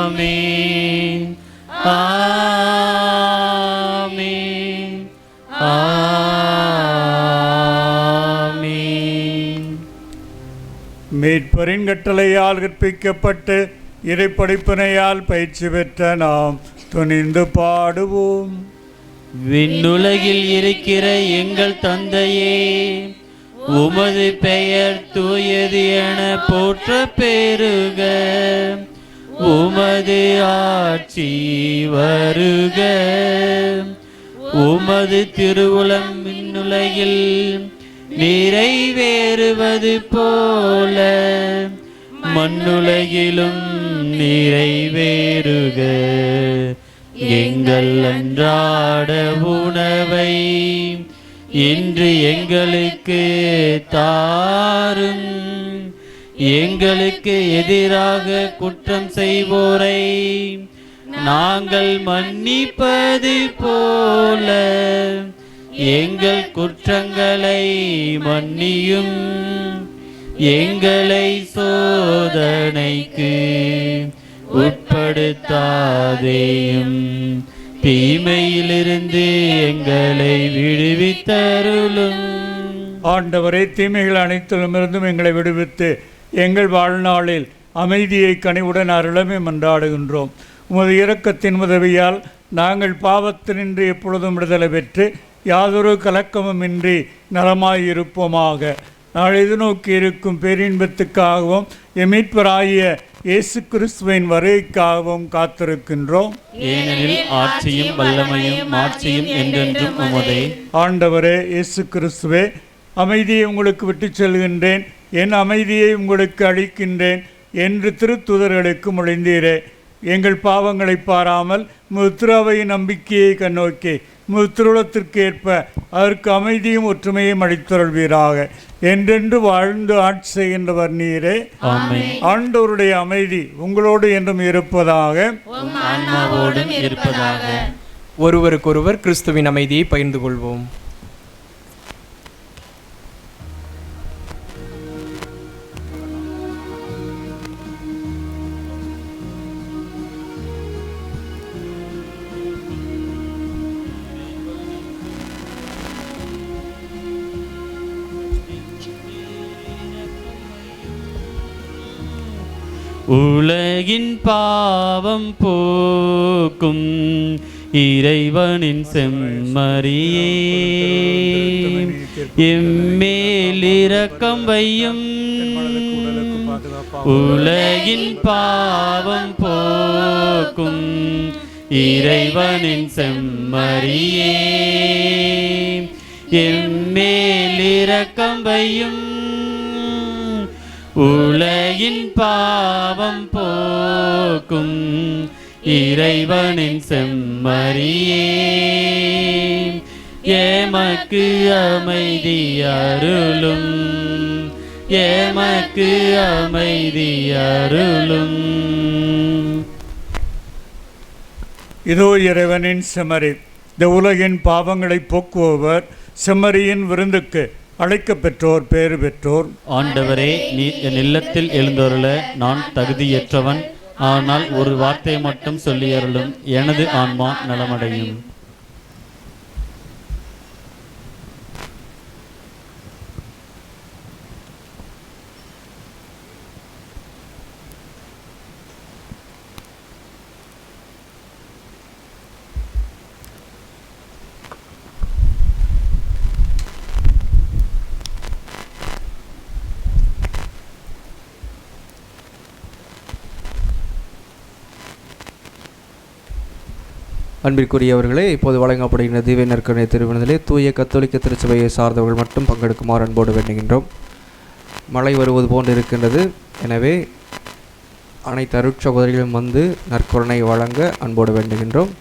ஆமென். ஆமென். ஆமென். மீட்பரின் கட்டளையால் கற்பிக்கப்பட்டு இறைப்படிப்பினையால் பயிற்சி பெற்ற நாம் துணிந்து பாடுவோம். விண்ணுலகில் இருக்கிற எங்கள் தந்தையே, உமது பெயர் தூயது என போற்ற பெருக, உமது ஆட்சி வருக, உமது திருவுளம் விண்ணுலகில் நிறைவேறுவது போல மண்ணுலகிலும் நிறைவேறுக. எங்கள் அன்றாட உணவை இன்று எங்களுக்கு தாரும். எங்களுக்கு எதிராக குற்றம் செய்வோரை நாங்கள் மன்னிப்பது போல எங்கள் குற்றங்களை மன்னியும். எங்களை சோதனைக்கு உட்படுத்தாதேயும், தீமையிலிருந்து எங்களை விடுவித்தருளும். ஆண்டவரே, தீமைகள் அனைத்திலுமிருந்தும் எங்களை விடுவித்து எங்கள் வாழ்நாளில் அமைதியை கனிவுடன் அருளமே மன்றாடுகின்றோம். உமது இரக்கத்தின் உதவியால் நாங்கள் பாவத்தினின்று எப்பொழுதும் விடுதலை பெற்று யாதொரு கலக்கமுமின்றி நலமாயிருப்போமாக. நாள் எதிர்நோக்கி இருக்கும் பேரின்பத்துக்காகவும் எமீட்பராகிய இயேசு கிறிஸ்துவின் வருகைக்காகவும் காத்திருக்கின்றோம். ஏனெனில் ஆட்சியும் வல்லமையும் மாட்சியும் என்றென்றும் உமதே. ஆண்டவரே இயேசு கிறிஸ்துவே, அமைதியை உங்களுக்கு விட்டுச் செல்கின்றேன், என் அமைதியை உங்களுக்கு அளிக்கின்றேன் என்று திருத்தூதர்களுக்கு மொழிந்தீரே. எங்கள் பாவங்களை பாராமல் முத்திராவையின் நம்பிக்கையை கண்ணோக்கி முத்திருளத்திற்கு ஏற்ப அதற்கு அமைதியும் ஒற்றுமையும் அளித்தருள்வீராக. என்றென்று வாழ்ந்து ஆட்சி செய்கின்றவர் நீரே. ஆண்டவருடைய அமைதி உங்களோடு என்றும் இருப்பதாக. ஆன்மாவோடும் இருப்பதாக. ஒருவருக்கொருவர் கிறிஸ்துவின் அமைதியை பகிர்ந்து கொள்வோம். உலகின் பாவம் போக்கும் இறைவனின் செம்மறியே, எம்மேல் இரக்கம் வையும். உலகின் பாவம் போக்கும் இறைவனின் செம்மறியே, எம்மேல் இரக்கம் வையும். உலகின் பாவம் போக்கும் இறைவனின் செம்மறியே, எமக்கு அமைதி அருளும், எமக்கு அமைதி அருளும். இதோ இறைவனின் செம்மறி, இந்த உலகின் பாவங்களை போக்குபவர். செம்மறியின் விருந்துக்கு அழைக்க பெற்றோர் பேறு பெற்றோர். ஆண்டவரே, நீர் என் இல்லத்தில் எழுந்தருள நான் தகுதியற்றவன். ஆனால் ஒரு வார்த்தை மட்டும் சொல்லியருளும், எனது ஆன்மா நலமடையும். அன்பிற்குரியவர்களே, இப்போது வழங்கப்படுகின்ற தீவை நற்கருணை திருவிழாவிலே தூய கத்தோலிக்க திருச்சபையை சார்ந்தவர்கள் மட்டும் பங்கெடுக்குமாறு அன்போடு வேண்டுகின்றோம். மழை வருவது போன்று இருக்கின்றது. எனவே அனைத்து அருட்சகோதரிகளும் வந்து நற்கருணை வழங்க அன்போடு வேண்டுகின்றோம்.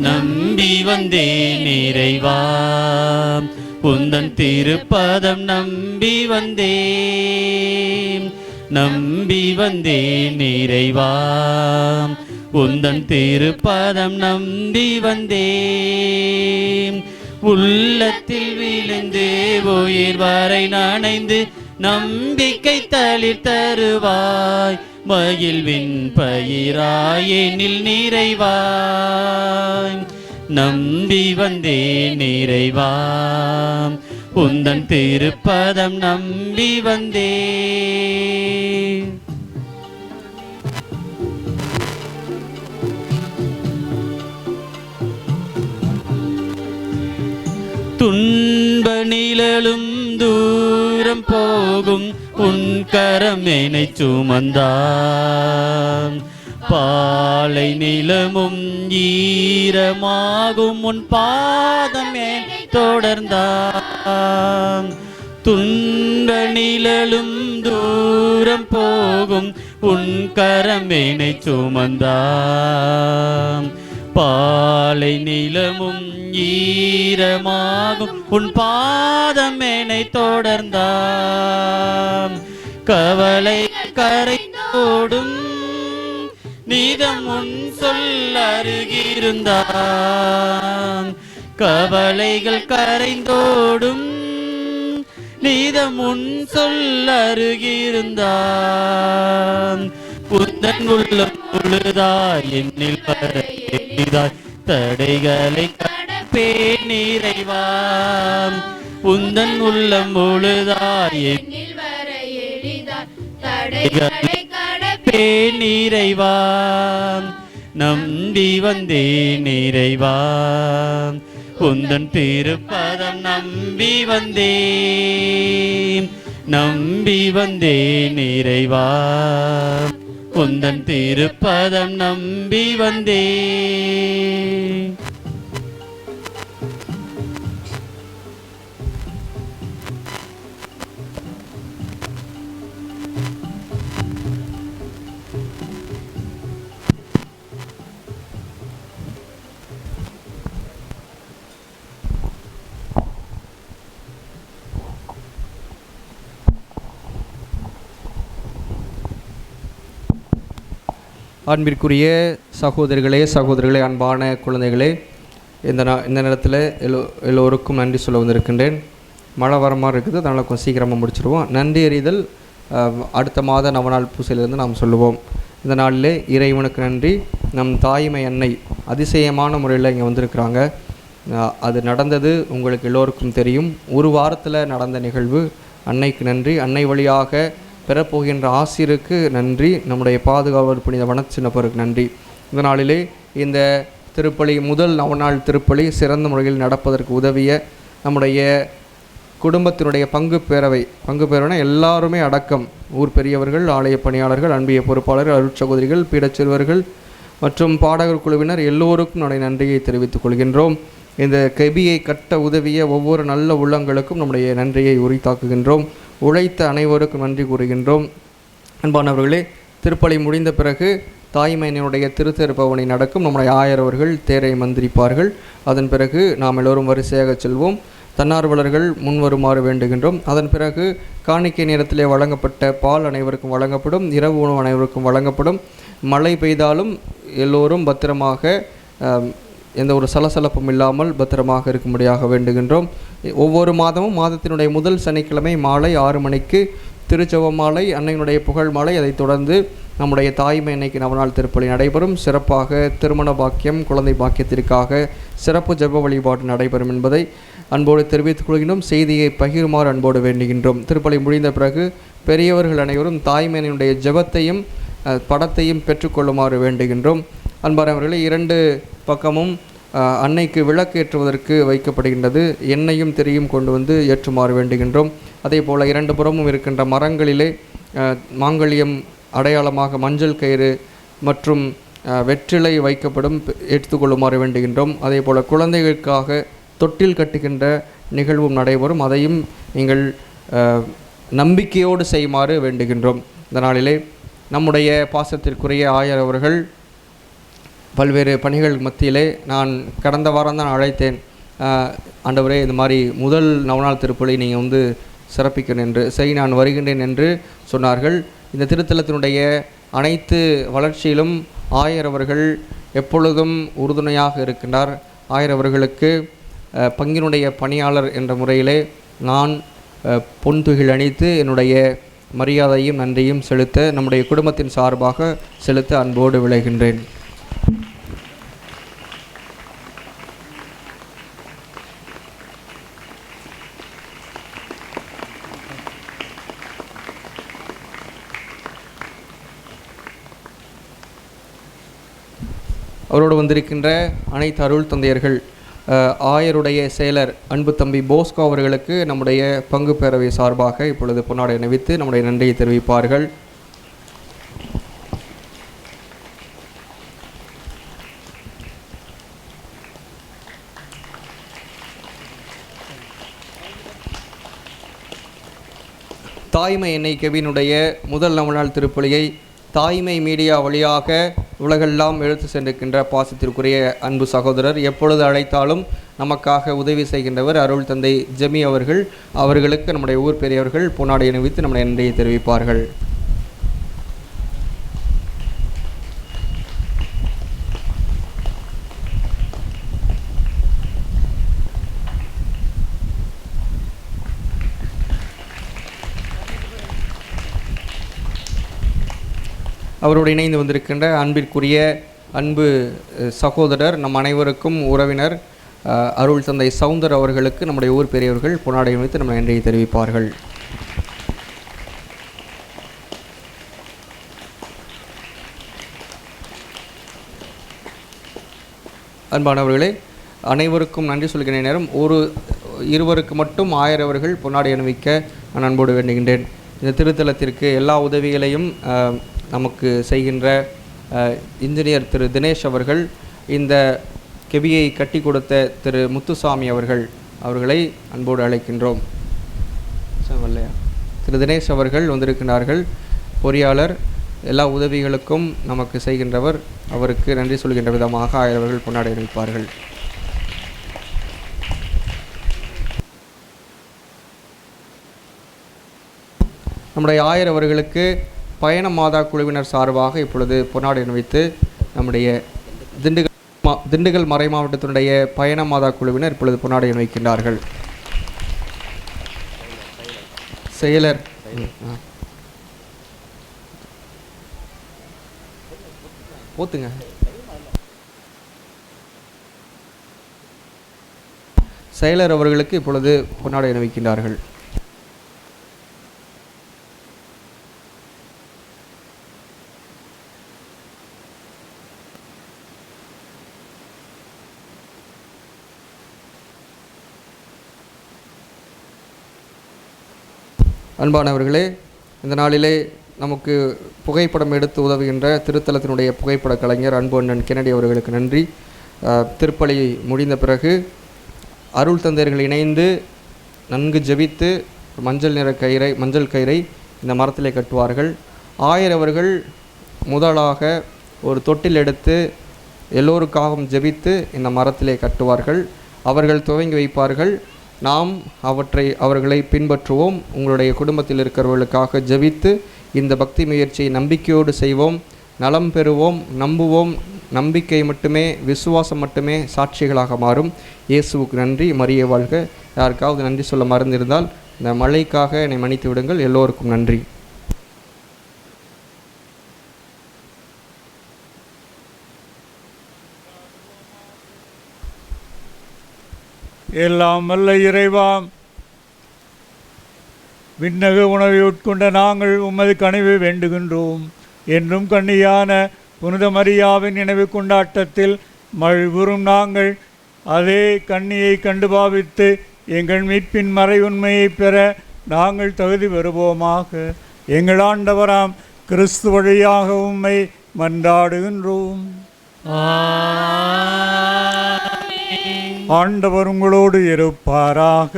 நம்பி வந்தேன் இறைவா, உந்தன் திருப்பதம் நம்பி வந்தேன். நம்பி வந்தேன் இறைவா, உந்தன் திருப்பதம் நம்பி வந்தேன். உள்ளத்தில் விழுந்து உயிர் வரை நனைந்து நம்பிக்கை தளிர் தருவாய். மகிழ்வின் பயிராயெனில் நிறைவாய். நம்பி வந்தேன் இறைவா, உந்தன் திருப்பதம் நம்பி வந்தேன். துன்ப நிழலும் தூரம் போகும் உன் கரம் என்னை சுமந்தான். பாலை நிலமும் ஈரமாகும் உன் பாதம் என்னை தொடர்ந்தாம். துன்ப நிழலும் தூரம் போகும் உன் கரம் என்னை சுமந்தாம். பாலை நிலமும் ஈரமாகும் உன் பாதம் என்னை தொடர்ந்தாம். கவலை கரைந்தோடும் நீதம் உன் சொல் அருகிருந்தான். கவலைகள் கரைந்தோடும் நீதம் உன் சொல் அருகிருந்தான். புத்தன் உள்ளம் முழுதாய் என்னில் வர எளிதாய் தடைகளை கடப்பேன் நிறைவாம். உந்தன் உள்ளம் முழுதாய் என்னில் வர எளிதாய் தடைகளை கடப்பேன் நிறைவாம். நம்பி வந்தேன் நிறைவாம். உந்தன் திருப்பதம் நம்பி வந்தேன். நம்பி வந்தேன் இறைவா. உந்தன் திருப்பதம் நம்பி வந்தேன். அன்பிற்குரிய சகோதரிகளே, அன்பான குழந்தைகளே, இந்த நேரத்தில் எல்லோருக்கும் நன்றி சொல்ல வந்திருக்கின்றேன். மழை வர மாதிரி இருக்குது, அதனால் கொஞ்சம் சீக்கிரமாக முடிச்சிடுவோம். நன்றி அறிதல் அடுத்த மாத நவநாள் பூசையிலிருந்து நாம் சொல்லுவோம். இந்த நாளிலே இறைவனுக்கு நன்றி. நம் தாய்மை அன்னை அதிசயமான முறையில் இங்கே வந்திருக்கிறாங்க. அது நடந்தது உங்களுக்கு எல்லோருக்கும் தெரியும். ஒரு வாரத்தில் நடந்த நிகழ்வு. அன்னைக்கு நன்றி. அன்னை வழியாக பெறப்போகின்ற ஆசிரியருக்கு நன்றி. நம்முடைய பாதுகாவலர் புனித வனச்சின்னப்பருக்கு நன்றி. இந்த நாளிலே இந்த திருப்பலி, முதல் நவநாள் திருப்பலி சிறந்த முறையில் நடப்பதற்கு உதவிய நம்முடைய குடும்பத்தினுடைய பங்கு பேரவைனா எல்லாருமே அடக்கம், ஊர் பெரியவர்கள், ஆலய பணியாளர்கள், அன்பிய பொறுப்பாளர்கள், அருட்சகோதரிகள், பீடச்சிறுவர்கள் மற்றும் பாடகர் குழுவினர் எல்லோருக்கும் நம்முடைய நன்றியை தெரிவித்துக் கொள்கின்றோம். இந்த கெபியை கட்ட உதவிய ஒவ்வொரு நல்ல உள்ளங்களுக்கும் நம்முடைய நன்றியை உரித்தாக்குகின்றோம். உழைத்த அனைவருக்கும் நன்றி கூறுகின்றோம். அன்பானவர்களே, திருப்பலி முடிந்த பிறகு தாய்மையினுடைய திருத்தேர்பவனி நடக்கும். நம்முடைய ஆயர் அவர்கள் தேரை மந்திரிப்பார்கள். அதன் பிறகு நாம் எல்லோரும் வரிசையாக செல்வோம். தன்னார்வலர்கள் முன்வருமாறு வேண்டுகின்றோம். அதன் பிறகு காணிக்கை நேரத்திலே வழங்கப்பட்ட பால் அனைவருக்கும் வழங்கப்படும். இரவு உணவு அனைவருக்கும் வழங்கப்படும். மழை பெய்தாலும் எல்லோரும் பத்திரமாக, எந்த ஒரு சலசலப்பும் இல்லாமல் பத்திரமாக இருக்கும்படியாக வேண்டுகின்றோம். ஒவ்வொரு மாதமும் மாதத்தினுடைய முதல் சனிக்கிழமை மாலை 6 மணிக்கு திருச்செவ மாலை, அன்னையினுடைய புகழ் மாலை, அதைத் தொடர்ந்து நம்முடைய தாய்மை அன்னைக்கு நவநாள் திருப்பலி நடைபெறும். சிறப்பாக திருமண பாக்கியம், குழந்தை பாக்கியத்திற்காக சிறப்பு ஜெப வழிபாடு நடைபெறும் என்பதை அன்போடு தெரிவித்துக் கொள்கின்றோம். செய்தியை பகிருமாறு அன்போடு வேண்டுகின்றோம். திருப்பலி முடிந்த பிறகு பெரியவர்கள் அனைவரும் தாய்மையினுடைய ஜெபத்தையும் படத்தையும் பெற்றுக்கொள்ளுமாறு வேண்டுகின்றோம். அன்பானவர்களே, 2 பக்கமும் அன்னைக்கு விளக்கு ஏற்றுவதற்கு வைக்கப்படுகின்றது. எண்ணெயும் திரியும் கொண்டு வந்து ஏற்றுமாறு வேண்டுகின்றோம். அதே போல் 2 புறமும் இருக்கின்ற மரங்களிலே மாங்கல்யம் அடையாளமாக மஞ்சள் கயிறு மற்றும் வெற்றிலை வைக்கப்படும், எடுத்துக்கொள்ளுமாறு வேண்டுகின்றோம். அதே போல் குழந்தைகளுக்காக தொட்டில் கட்டுகின்ற நிகழ்வும் நடைபெறும். அதையும் நீங்கள் நம்பிக்கையோடு செய்யுமாறு வேண்டுகின்றோம். இந்த நாளிலே நம்முடைய பாசத்திற்குரிய ஆயர் அவர்கள் பல்வேறு பணிகள் மத்தியிலே, நான் கடந்த வாரம் தான் அழைத்தேன், ஆண்டவரே இந்த மாதிரி முதல் நவநாள் திருப்பலி நீங்கள் வந்து சிறப்பிக்கணும் என்று, நான் வருகின்றேன் என்று சொன்னார்கள். இந்த திருத்தலத்தினுடைய அனைத்து வளர்ச்சியிலும் ஆயர் அவர்கள் எப்பொழுதும் உறுதுணையாக இருக்கின்றார். ஆயர் அவர்களுக்கு பங்கினுடைய பணியாளர் என்ற முறையிலே நான் பொன்துகில் அணித்து என்னுடைய மரியாதையும் நன்றியும் செலுத்த, நம்முடைய குடும்பத்தின் சார்பாக செலுத்த அன்போடு விளைகின்றேன். அவரோடு வந்திருக்கின்ற அனைத்து அருள் தந்தையர்கள், ஆயருடைய செயலர் அன்பு தம்பி போஸ்கோ அவர்களுக்கு நம்முடைய பங்கு பேரவை சார்பாக இப்பொழுது பொன்னாடை அணிவித்து நம்முடைய நன்றியை தெரிவிப்பார்கள். தாய்மை எண்ணெய் கெவினுடைய முதல் நவநாள் திருப்பலியை தாய்மை மீடியா வழியாக உலகெல்லாம் எடுத்து சென்றிருக்கின்ற பாசத்திற்குரிய அன்பு சகோதரர், எப்பொழுது அழைத்தாலும் நமக்காக உதவி செய்கின்றவர் அருள் தந்தை ஜெமி அவர்கள். அவர்களுக்கு நம்முடைய ஊர் பெரியவர்கள் பொன்னாடை அணிவித்து நம்முடைய நன்றியை தெரிவிப்பார்கள். அவரோடு இணைந்து வந்திருக்கின்ற அன்பிற்குரிய அன்பு சகோதரர், நம் அனைவருக்கும் உறவினர் அருள் தந்தை சவுந்தர் அவர்களுக்கு நம்முடைய ஊர் பெரியவர்கள் பொன்னாடை வைத்து நம்ம நன்றியை தெரிவிப்பார்கள். அன்பானவர்களே, அனைவருக்கும் நன்றி சொல்கிற நேரம் இருவருக்கு மட்டும் 1000 அவர்கள் பொன்னாடை அணிவிக்க நான் அன்போடு வேண்டுகின்றேன். இந்த திருத்தலத்திற்கு எல்லா உதவிகளையும் நமக்கு செய்கின்ற இன்ஜினியர் திரு தினேஷ் அவர்கள், இந்த கெபியை கட்டி கொடுத்த திரு முத்துசாமி அவர்களை அன்போடு அழைக்கின்றோம். திரு தினேஷ் அவர்கள் வந்திருக்கிறார்கள். பொறியாளர், எல்லா உதவிகளுக்கும் நமக்கு செய்கின்றவர். அவருக்கு நன்றி சொல்கின்ற விதமாக 1000 அவர்கள் பொன்னாடை அணிவிப்பார்கள். நம்முடைய 1000 அவர்களுக்கு பயண மாதா குழுவினர் சார்பாக இப்பொழுது பொன்னாடை அணிவித்து நம்முடைய திண்டுக்கல் மறை மாவட்டத்தினுடைய பயண மாதா குழுவினர் இப்பொழுது பொன்னாடை அணிவிக்கின்றார்கள். செயலர் போத்துங்க. செயலர் அவர்களுக்கு இப்பொழுது பொன்னாடை அணிவிக்கின்றார்கள். அன்பானவர்களே, இந்த நாளிலே நமக்கு புகைப்படம் எடுத்து உதவுகின்ற திருத்தலத்தினுடைய புகைப்பட கலைஞர் அன்பு அண்ணன் கென்னடி அவர்களுக்கு நன்றி. திருப்பலி முடிந்த பிறகு அருள் தந்தையர்கள் இணைந்து நன்கு ஜெபித்து மஞ்சள் கயிறை இந்த மரத்திலே கட்டுவார்கள். 1000 அவர்கள் முதலாக ஒரு தொட்டில் எடுத்து எல்லோருக்காகவும் ஜெபித்து இந்த மரத்திலே கட்டுவார்கள். அவர்கள் துவங்கி வைப்பார்கள். நாம் அவர்களை பின்பற்றுவோம். உங்களுடைய குடும்பத்தில் இருக்கிறவர்களுக்காக ஜெபித்து இந்த பக்தி முயற்சியை நம்பிக்கையோடு செய்வோம். நலம் பெறுவோம், நம்புவோம். நம்பிக்கை மட்டுமே, விசுவாசம் மட்டுமே சாட்சிகளாக மாறும். இயேசுவுக்கு நன்றி, மரியே வாழ்க. யாருக்காவது நன்றி சொல்ல மறந்திருந்தால் இந்த மழைக்காக என்னை மன்னித்து விடுங்கள். எல்லோருக்கும் நன்றி. எல்லாம் வல்ல இறைவா, விண்ணக உணவை உட்கொண்ட நாங்கள் உமது கனிவை வேண்டுகின்றோம். என்றும் கண்ணியான புனித மரியாவின் நினைவு கொண்டாட்டத்தில் மகிழ்வுறும் நாங்கள் அதே கண்ணியை கண்டு பாவித்து எங்கள் மீட்பின் மறை உண்மையை பெற நாங்கள் தகுதி பெறுவோமாக. எங்கள் ஆண்டவராம் கிறிஸ்து வழியாக உம்மை மன்றாடுகின்றோம். ஆண்டவர் உங்களோடு இருப்பாராக.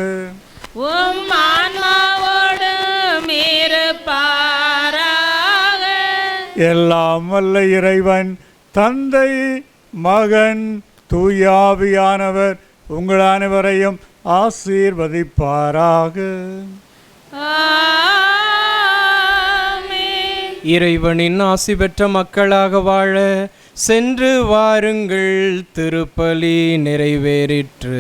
உம் ஆன்மாவோடும் இருப்பாராக. எல்லாம் வல்ல இறைவன் தந்தை, மகன், தூயாவியானவர் உங்கள் அனைவரையும் ஆசீர்வதிப்பாராக. இறைவனின் ஆசி பெற்ற மக்களாக வாழ சென்று வாருங்கள். திருப்பலி நிறைவேறிற்று.